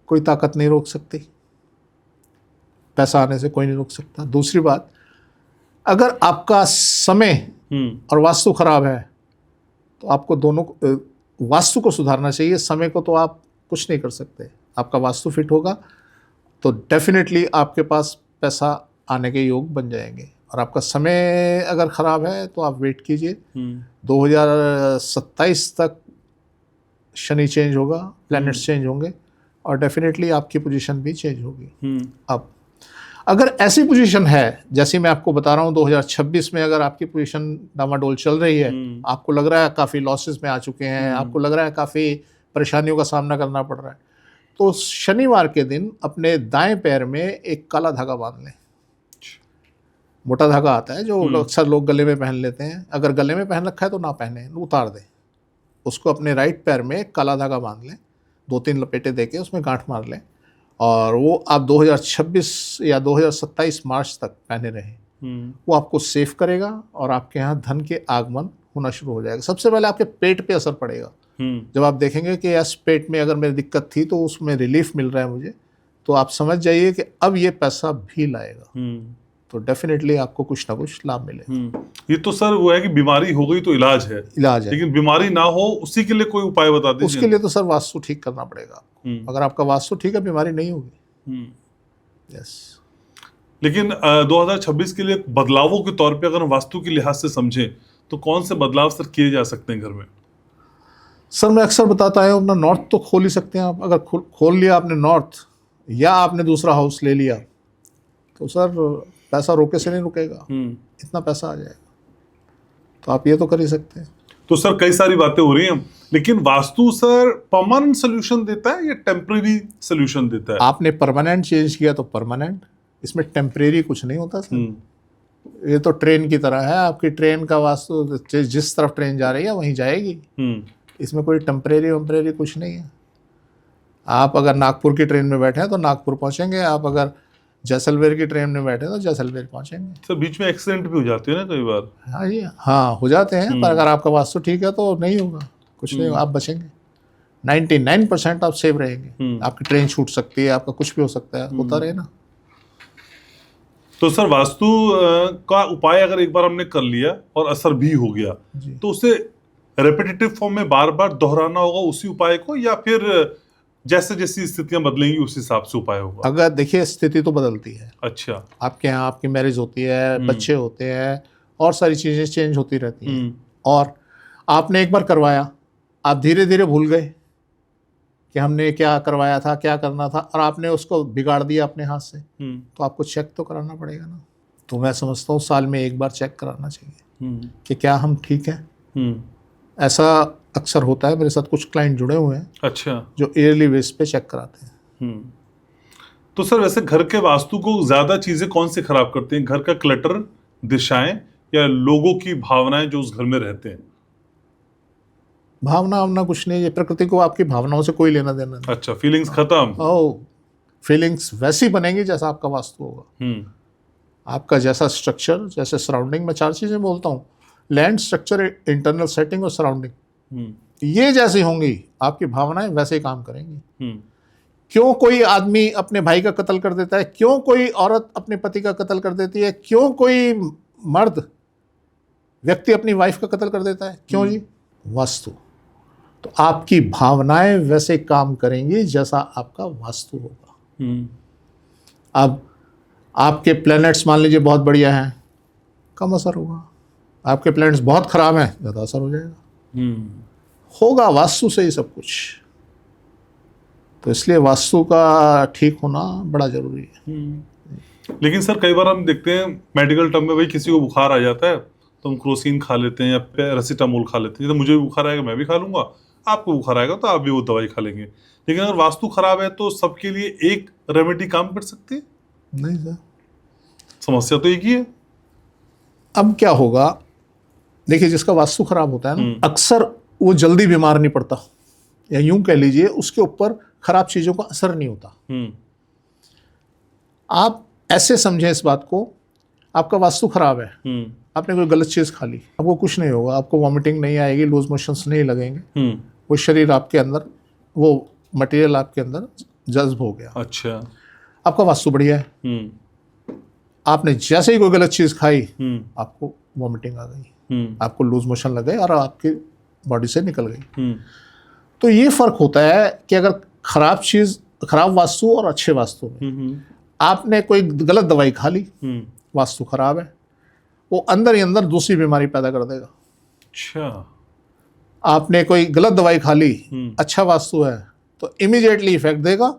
कोई ताकत नहीं रोक सकती, पैसा आने से कोई नहीं रोक सकता। दूसरी बात, अगर आपका समय और वास्तु खराब है तो आपको दोनों वास्तु को सुधारना चाहिए। समय को तो आप कुछ नहीं कर सकते। आपका वास्तु फिट होगा तो डेफिनेटली आपके पास पैसा आने के योग बन जाएंगे। और आपका समय अगर ख़राब है तो आप वेट कीजिए, 2027 तक शनि चेंज होगा, प्लैनेट्स चेंज होंगे और डेफिनेटली आपकी पोजीशन भी चेंज होगी। अब अगर ऐसी पोजीशन है जैसे मैं आपको बता रहा हूँ, 2026 में अगर आपकी पोजीशन डामाडोल चल रही है, आपको लग रहा है काफ़ी लॉसेस में आ चुके हैं, आपको लग रहा है काफ़ी परेशानियों का सामना करना पड़ रहा है, तो शनिवार के दिन अपने दाएं पैर में एक काला धागा बांध लें। मोटा धागा आता है जो अक्सर लोग गले में पहन लेते हैं। अगर गले में पहन रखा है तो ना पहने, उतार दें उसको। अपने राइट पैर में काला धागा बांध लें, 2-3 लपेटे देके उसमें गांठ मार लें और वो आप 2026 या 2027 मार्च तक पहने रहें। वो आपको सेफ करेगा और आपके यहाँ धन के आगमन होना शुरू हो जाएगा। सबसे पहले आपके पेट पे असर पड़ेगा। जब आप देखेंगे कि यस, पेट में अगर मेरी दिक्कत थी तो उसमें रिलीफ मिल रहा है मुझे, तो आप समझ जाइए कि अब ये पैसा भी लाएगा। तो डेफिनेटली आपको कुछ ना कुछ लाभ मिलेगा। ये तो सर वो है कि बीमारी हो गई तो इलाज है, लेकिन बीमारी ना हो उसके लिए कोई उपाय बता दीजिए। उसके लिए तो सर वास्तु ठीक करना पड़ेगा आपको। अगर आपका वास्तु ठीक है, बीमारी नहीं होगी। यस। लेकिन 2026 के लिए बदलावों के तौर पे अगर हम वास्तु के लिहाज से समझें तो कौन से बदलाव सर किए जा सकते हैं घर में? सर मैं अक्सर बताता है, अपना नॉर्थ तो खोल ही सकते हैं आप। अगर खोल लिया आपने नॉर्थ, या आपने दूसरा हाउस ले लिया, तो सर पैसा रोके से नहीं रुकेगा, इतना पैसा आ जाएगा। तो आप ये तो कर ही सकते हैं। तो सर कई सारी बातें हो रही हैं, लेकिन वास्तु सर परमानेंट सोल्यूशन देता है या टेम्परेरी सोल्यूशन देता है? आपने परमानेंट चेंज किया तो परमानेंट, इसमें टेम्परेरी कुछ नहीं होता सर। ये तो ट्रेन की तरह है। आपकी ट्रेन का वास्तु जिस तरफ ट्रेन जा रही है वहीं जाएगी। इसमें कोई टेम्परेरी कुछ नहीं है। आप अगर नागपुर की ट्रेन में बैठे हैं तो नागपुर पहुंचेंगे, आप अगर जैसलमेर की ट्रेन में बैठे तो जैसलमेर पहुंचेंगे। सर बीच में एक्सीडेंट भी हो जाते हैं ना कई बार? हाँ जी, हाँ हो जाते हैं, पर अगर आपका वास्तु ठीक है तो नहीं होगा, कुछ नहीं होगा, आप बचेंगे। 99% आप सेव रहेंगे। आपकी ट्रेन छूट सकती है, आपका कुछ भी हो सकता है, होता रहे ना। तो सर वास्तु का उपाय अगर एक बार हमने कर लिया और असर भी हो गया तो उसे रेपिटेटिव फॉर्म में बार बार दोहराना होगा उसी उपाय को, या फिर जैसे जैसी स्थितियां बदलेंगी उस हिसाब से उपाय होगा? अगर देखिए, स्थिति तो बदलती है। अच्छा। आपके यहाँ आपकी मैरिज होती है, बच्चे होते हैं, और सारी चीजें चेंज होती रहती हैं। और आपने एक बार करवाया, आप धीरे धीरे भूल गए कि हमने क्या करवाया था, क्या करना था, और आपने उसको बिगाड़ दिया अपने हाथ से। तो आपको चेक तो कराना पड़ेगा ना। तो मैं समझता हूँ साल में एक बार चेक कराना चाहिए कि क्या हम ठीक हैं। ऐसा अक्सर होता है, मेरे साथ कुछ क्लाइंट जुड़े हुए हैं। अच्छा। जो ईयरली बेस पे चेक कराते हैं। तो सर वैसे घर के वास्तु को ज्यादा चीजें कौन से खराब करते हैं? घर का क्लटर, दिशाएं, या लोगों की भावनाएं जो उस घर में रहते हैं? भावना कुछ नहीं है, प्रकृति को आपकी भावनाओं से कोई लेना देना नहीं। अच्छा, फीलिंग्स खत्म। फीलिंग्स वैसी बनेगी जैसा आपका वास्तु होगा। आपका जैसा स्ट्रक्चर, जैसे सराउंडिंग, में 4 चीजें बोलता हूँ: लैंड, स्ट्रक्चर, इंटरनल सेटिंग और सराउंडिंग। ये जैसी होंगी आपकी भावनाएं वैसे ही काम करेंगी। क्यों कोई आदमी अपने भाई का कत्ल कर देता है? क्यों कोई औरत अपने पति का कत्ल कर देती है? क्यों कोई मर्द व्यक्ति अपनी वाइफ का कत्ल कर देता है? क्यों जी? वास्तु। तो आपकी भावनाएं वैसे काम करेंगी जैसा आपका वास्तु होगा। अब आपके प्लैनेट्स मान लीजिए बहुत बढ़िया हैं, कम असर होगा। आपके प्लैनेट्स बहुत खराब हैं, ज़्यादा असर हो जाएगा। होगा वास्तु से ही सब कुछ। तो इसलिए वास्तु का ठीक होना बड़ा जरूरी है। लेकिन सर कई बार हम देखते हैं मेडिकल टर्म में, भाई किसी को बुखार आ जाता है तो हम क्रोसिन खा लेते हैं या पैरासीटामोल खा लेते हैं। जैसे मुझे भी बुखार आएगा मैं भी खा लूंगा, आपको बुखार आएगा तो आप भी वो दवाई खा लेंगे। लेकिन अगर वास्तु खराब है तो सबके लिए एक रेमेडी काम कर सकती है? नहीं सर, समस्या तो एक ही है। अब क्या होगा, देखिए जिसका वास्तु खराब होता है ना, अक्सर वो जल्दी बीमार नहीं पड़ता, या यूं कह लीजिए उसके ऊपर खराब चीजों का असर नहीं होता। आप ऐसे समझें इस बात को, आपका वास्तु खराब है, आपने कोई गलत चीज खा ली, आपको कुछ नहीं होगा, आपको वॉमिटिंग नहीं आएगी, लूज मोशंस नहीं लगेंगे, वो शरीर आपके अंदर, वो मटेरियल आपके अंदर जज्ब हो गया। अच्छा, आपका वास्तु बढ़िया है। आपने जैसे ही कोई गलत चीज खाई, आपको वॉमिटिंग आ गई, आपको लूज मोशन लग गए और आपकी बॉडी से निकल गई। तो ये फर्क होता है कि अगर खराब चीज, खराब वास्तु और अच्छे वास्तु में आपने कोई गलत दवाई खा ली, वास्तु खराब है, वो अंदर ही अंदर दूसरी बीमारी पैदा कर देगा। अच्छा, आपने कोई गलत दवाई खा ली, अच्छा वास्तु है, तो इमीडिएटली इफेक्ट देगा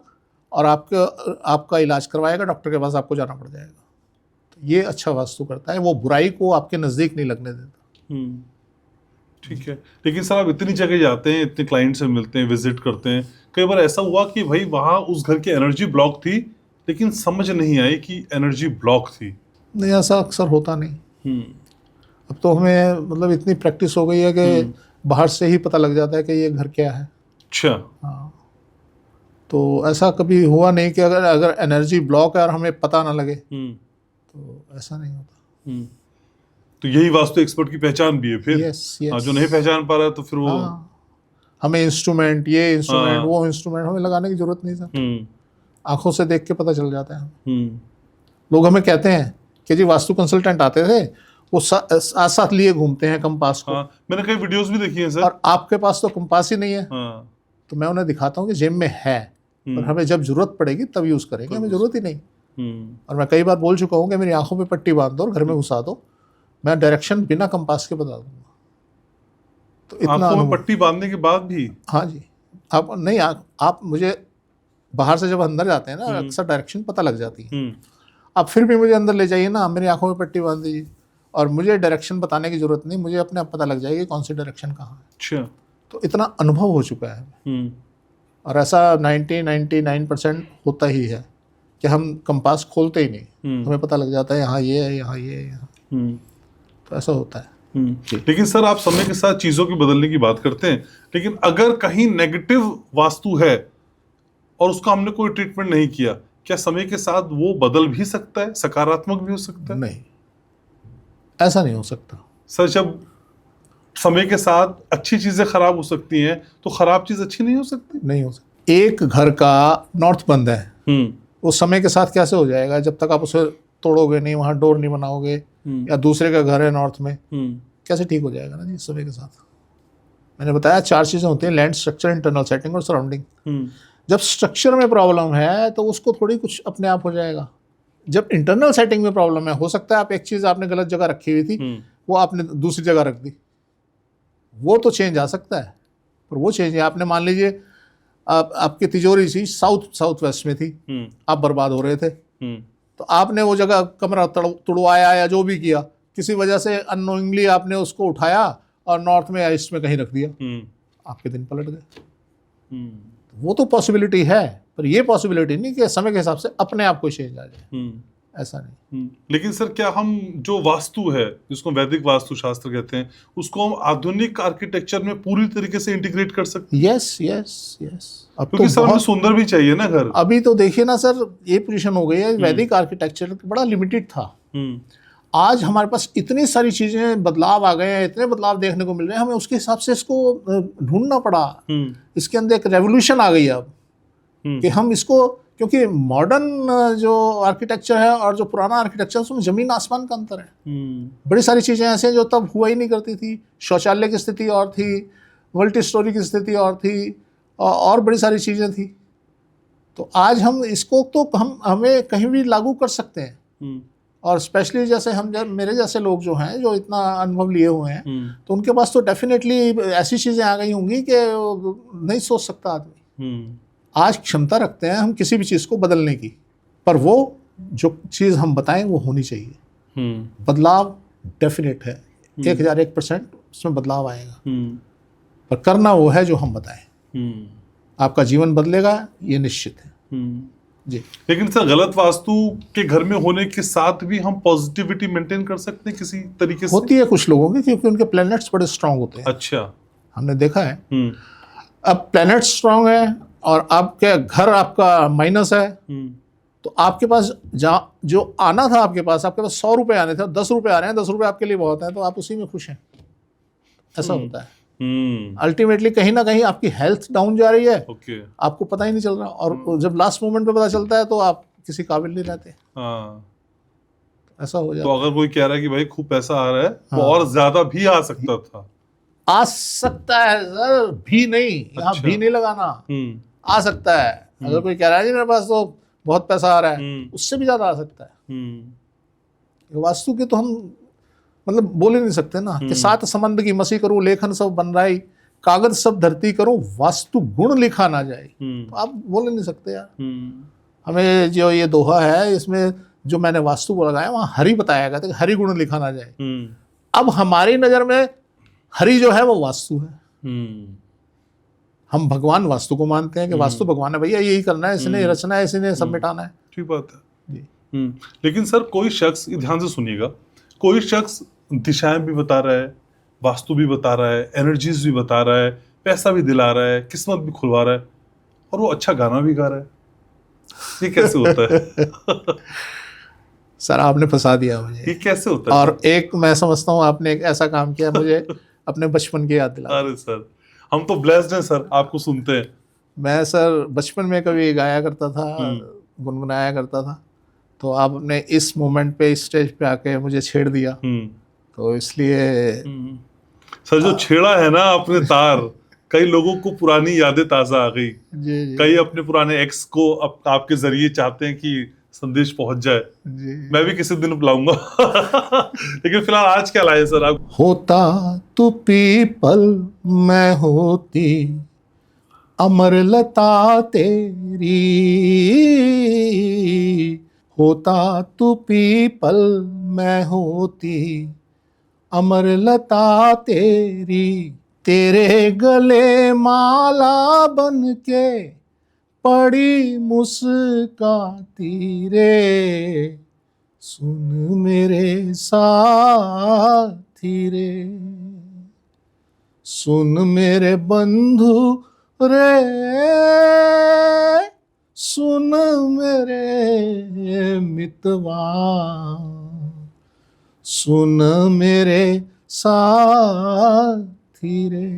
और आपका इलाज करवाएगा, डॉक्टर के पास आपको जाना पड़ जाएगा। तो ये अच्छा वास्तु करता है, वो बुराई को आपके नज़दीक नहीं लगने देता। ठीक है। लेकिन सर आप इतनी जगह जाते हैं, इतने क्लाइंट से मिलते हैं, विजिट करते हैं, कई बार ऐसा हुआ कि भाई वहाँ उस घर की एनर्जी ब्लॉक थी लेकिन समझ नहीं आई कि एनर्जी ब्लॉक थी? नहीं, ऐसा अक्सर होता नहीं। अब तो हमें मतलब इतनी प्रैक्टिस हो गई है कि बाहर से ही पता लग जाता है कि ये घर क्या है। अच्छा। हाँ, तो ऐसा कभी हुआ नहीं कि अगर एनर्जी ब्लॉक है और हमें पता ना लगे, तो ऐसा नहीं होता। तो यही वास्तु एक्सपर्ट की पहचान भी है फिर। Yes, yes. हाँ, जो नहीं पहचान पा रहा है तो फिर वो हमें इंस्ट्रूमेंट, ये इंस्ट्रूमेंट, वो इंस्ट्रूमेंट हमें लगाने की जरूरत नहीं सर, आंखों से देख के पता चल जाता है। लोग हमें कहते हैं कि जी वास्तु कंसल्टेंट आते थे, वो साथ साथ लिए घूमते हैं कंपास को। मैंने कई वीडियोस भी देखी हैं सर। और आपके पास तो कंपास ही नहीं है। तो मैं उन्हें दिखाता हूँ कि जेब में है, और हमें जब जरूरत पड़ेगी तब यूज करेंगे, हमें जरूरत ही नहीं। और मैं कई बार बोल चुका हूँ कि मेरी आंखों पे पट्टी बांध दो और घर में घुसा दो, मैं डायरेक्शन बिना कंपास के बता दूंगा। तो इतना आंखों में पट्टी बांधने के बाद भी? हाँ जी। आप नहीं, आप मुझे बाहर से जब अंदर जाते हैं ना, अक्सर डायरेक्शन पता लग जाती है। आप फिर भी मुझे अंदर ले जाइए ना, मेरी आंखों में पट्टी बांध दीजिए और मुझे डायरेक्शन बताने की जरूरत नहीं, मुझे अपने आप पता लग जाएगी कौन सी डायरेक्शन कहाँ है। अच्छा। तो इतना अनुभव हो चुका है। और ऐसा 99% होता ही है कि हम कंपास खोलते ही नहीं, हमें पता लग जाता है यहाँ ये है, यहाँ ये है, यहाँ। तो ऐसा होता है। लेकिन सर आप समय के साथ चीजों की बदलने की बात करते हैं, लेकिन अगर कहीं नेगेटिव वास्तु है और उसका हमने कोई ट्रीटमेंट नहीं किया, क्या समय के साथ वो बदल भी सकता है, सकारात्मक भी हो सकता है? नहीं, ऐसा नहीं हो सकता सर। जब समय के साथ अच्छी चीजें खराब हो सकती हैं तो खराब चीज अच्छी नहीं हो सकती? नहीं हो सकती। एक घर का नॉर्थ बंद है, वो समय के साथ कैसे हो जाएगा जब तक आप उसे तोड़ोगे नहीं, वहां डोर नहीं बनाओगे, या दूसरे का घर है नॉर्थ में, कैसे ठीक हो जाएगा ना जी समय के साथ। मैंने बताया 4 चीजें होती हैं, लैंड, स्ट्रक्चर, इंटरनल सेटिंग और सराउंडिंग। जब स्ट्रक्चर में प्रॉब्लम है तो उसको थोड़ी कुछ अपने आप हो जाएगा। जब इंटरनल सेटिंग में प्रॉब्लम है, हो सकता है आप एक चीज आपने गलत जगह रखी हुई थी, वो आपने दूसरी जगह रख दी, वो तो चेंज आ सकता है, पर वो चेंज है। आपने मान लीजिए आपकी तिजोरी सी साउथ वेस्ट में थी, आप बर्बाद हो रहे थे, तो आपने वो जगह कमरा तुड़वाया या जो भी किया, किसी वजह से अननोइंगली आपने उसको उठाया और नॉर्थ में या ईस्ट में कहीं रख दिया, आपके दिन पलट गए। वो तो पॉसिबिलिटी है, पर ये पॉसिबिलिटी नहीं कि समय के हिसाब से अपने आप को चेंज आ जाए, ऐसा नहीं। लेकिन सर क्या हम जो वास्तु है, जिसको वैदिक वास्तु शास्त्र कहते हैं, उसको हम आधुनिक आर्किटेक्चर में पूरी तरीके से इंटीग्रेट कर सकते हैं? Yes, yes, yes. अब क्योंकि तो सर हमें सुंदर भी चाहिए ना घर। अभी तो देखिए ना सर, ये पोजीशन हो गई है, वैदिक आर्किटेक्चर बड़ा लिमिटेड था। आज हमारे पास इतनी सारी चीजें, बदलाव आ गए हैं, इतने बदलाव देखने को मिल रहे हैं, हमें उसके हिसाब से इसको ढूंढना पड़ा। इसके अंदर एक रेवोल्यूशन आ गई है अब, कि हम इसको, क्योंकि मॉडर्न जो आर्किटेक्चर है और जो पुराना आर्किटेक्चर, उसमें जमीन आसमान का अंतर है। बड़ी सारी चीजें ऐसे हैं जो तब हुआ ही नहीं करती थी। शौचालय की स्थिति और थी, मल्टी स्टोरी की स्थिति और थी, और बड़ी सारी चीज़ें थी। तो आज हम इसको तो हमें कहीं भी लागू कर सकते हैं। और स्पेशली जैसे मेरे जैसे लोग जो हैं, जो इतना अनुभव लिए हुए हैं, तो उनके पास तो डेफिनेटली ऐसी चीज़ें आ गई होंगी कि नहीं सोच सकता आदमी। आज क्षमता रखते हैं हम किसी भी चीज़ को बदलने की, पर वो जो चीज़ हम बताएं वो होनी चाहिए। बदलाव डेफिनेट है, 1001% उसमें बदलाव आएगा, पर करना वो है जो हम बताएं। आपका जीवन बदलेगा, ये निश्चित है जी। लेकिन सर, गलत वास्तु के घर में होने के साथ भी हम पॉजिटिविटी मेंटेन कर सकते हैं किसी तरीके से? होती है कुछ लोगों की, क्योंकि उनके प्लैनेट्स बड़े स्ट्रांग होते हैं। अच्छा, हमने देखा है। अब प्लैनेट स्ट्रांग है और आपके घर आपका माइनस है, तो आपके पास जो आना था, आपके पास 100 रुपए आने थे, 10 रुपए आ रहे हैं, 10 रुपए आपके लिए बहुत है, तो आप उसी में खुश हैं। ऐसा होता है। अल्टीमेटली कहीं ना कहीं आपकी हेल्थ डाउन जा रही है, आपको पता ही नहीं चल रहा, और जब लास्ट मोमेंट पे पता चलता है तो आप किसी काबिल नहीं रहते। ऐसा हो जाता है। तो अगर कोई कह रहा है कि भाई खूब पैसा आ रहा है, तो और ज्यादा भी आ सकता था। आ सकता है सर, भी नहीं, यहाँ भी नहीं लगाना, आ सकता है। अगर कोई कह रहा है जी मेरे पास तो बहुत पैसा आ रहा है, उससे भी ज्यादा आ सकता है। वास्तु के तो हम मतलब बोल ही नहीं सकते ना कि 7 समंद की मसी करूं, लेखन सब बन रहा है, कागज सब धरती करूं, वास्तु गुण लिखा ना जाए। तो आप बोल ही नहीं सकते यार। हमें जो ये दोहा है, इसमें जो मैंने वास्तु को लगाया वहां हरि बताया गया था कि हरि गुण लिखा ना जाए। अब हमारी नजर में हरि जो है वो वास्तु है। हम भगवान वास्तु को मानते हैं कि वास्तु भगवान है, भैया यही करना है, इसने रचना है, इसने सब मिटाना है। ठीक बात है जी। लेकिन सर, कोई शख्स, ध्यान से सुनिएगा, कोई शख्स दिशाएं भी बता रहा है, वास्तु भी बता रहा है, एनर्जीज भी बता रहा है, पैसा भी दिला रहा है, किस्मत भी खुलवा रहा है, और वो अच्छा गाना भी गा रहा है। ये कैसे होता है? सर आपने फंसा दिया मुझे। ये कैसे होता है? और एक मैं समझता हूँ आपने एक ऐसा काम किया, मुझे अपने बचपन की याद दिला। अरे सर, हम तो ब्लेस्ड हैं सर, आपको सुनते हैं। मैं सर बचपन में कभी गाया करता था, गुनगुनाया करता था, तो आपने इस मोमेंट पे, इस स्टेज पे आके मुझे छेड़ दिया, तो इसलिए सर जो छेड़ा है ना आपने तार, कई लोगों को पुरानी यादें ताजा आ गई। कई अपने पुराने एक्स को आपके जरिए चाहते हैं कि संदेश पहुंच जाए। मैं भी किसी दिन बुलाऊंगा। लेकिन फिलहाल आज क्या लाए सर आप? होता तू पीपल मैं होती अमरलता तेरी, होता तू पीपल मैं होती अमरलता तेरी, तेरे गले माला बन के पड़ी मुस्काती रे, सुन मेरे साथी रे, सुन मेरे बंधु रे, सुन मेरे मितवा, सुन मेरे साथी रे।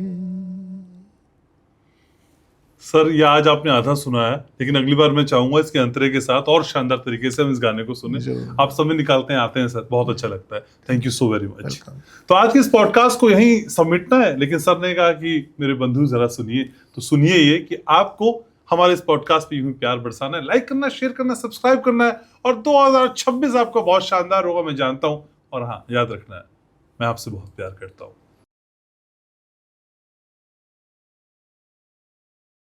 सर ये आज आपने आधा सुना है, लेकिन अगली बार मैं चाहूंगा इसके अंतरे के साथ और शानदार तरीके से हम इस गाने को सुने। आप समय निकालते हैं, आते हैं सर, बहुत अच्छा लगता है। Thank you so very much. तो आज के इस पॉडकास्ट को यहीं समेटना है, लेकिन सर ने कहा कि मेरे बंधु जरा सुनिए, तो सुनिए ये कि आपको हमारे इस पॉडकास्ट पे यूं ही प्यार बरसाना है, लाइक करना, शेयर करना, सब्सक्राइब करना है, और 2026 आपका बहुत शानदार होगा, मैं जानता हूं। और हाँ, याद रखना है, मैं आपसे बहुत प्यार करता हूं।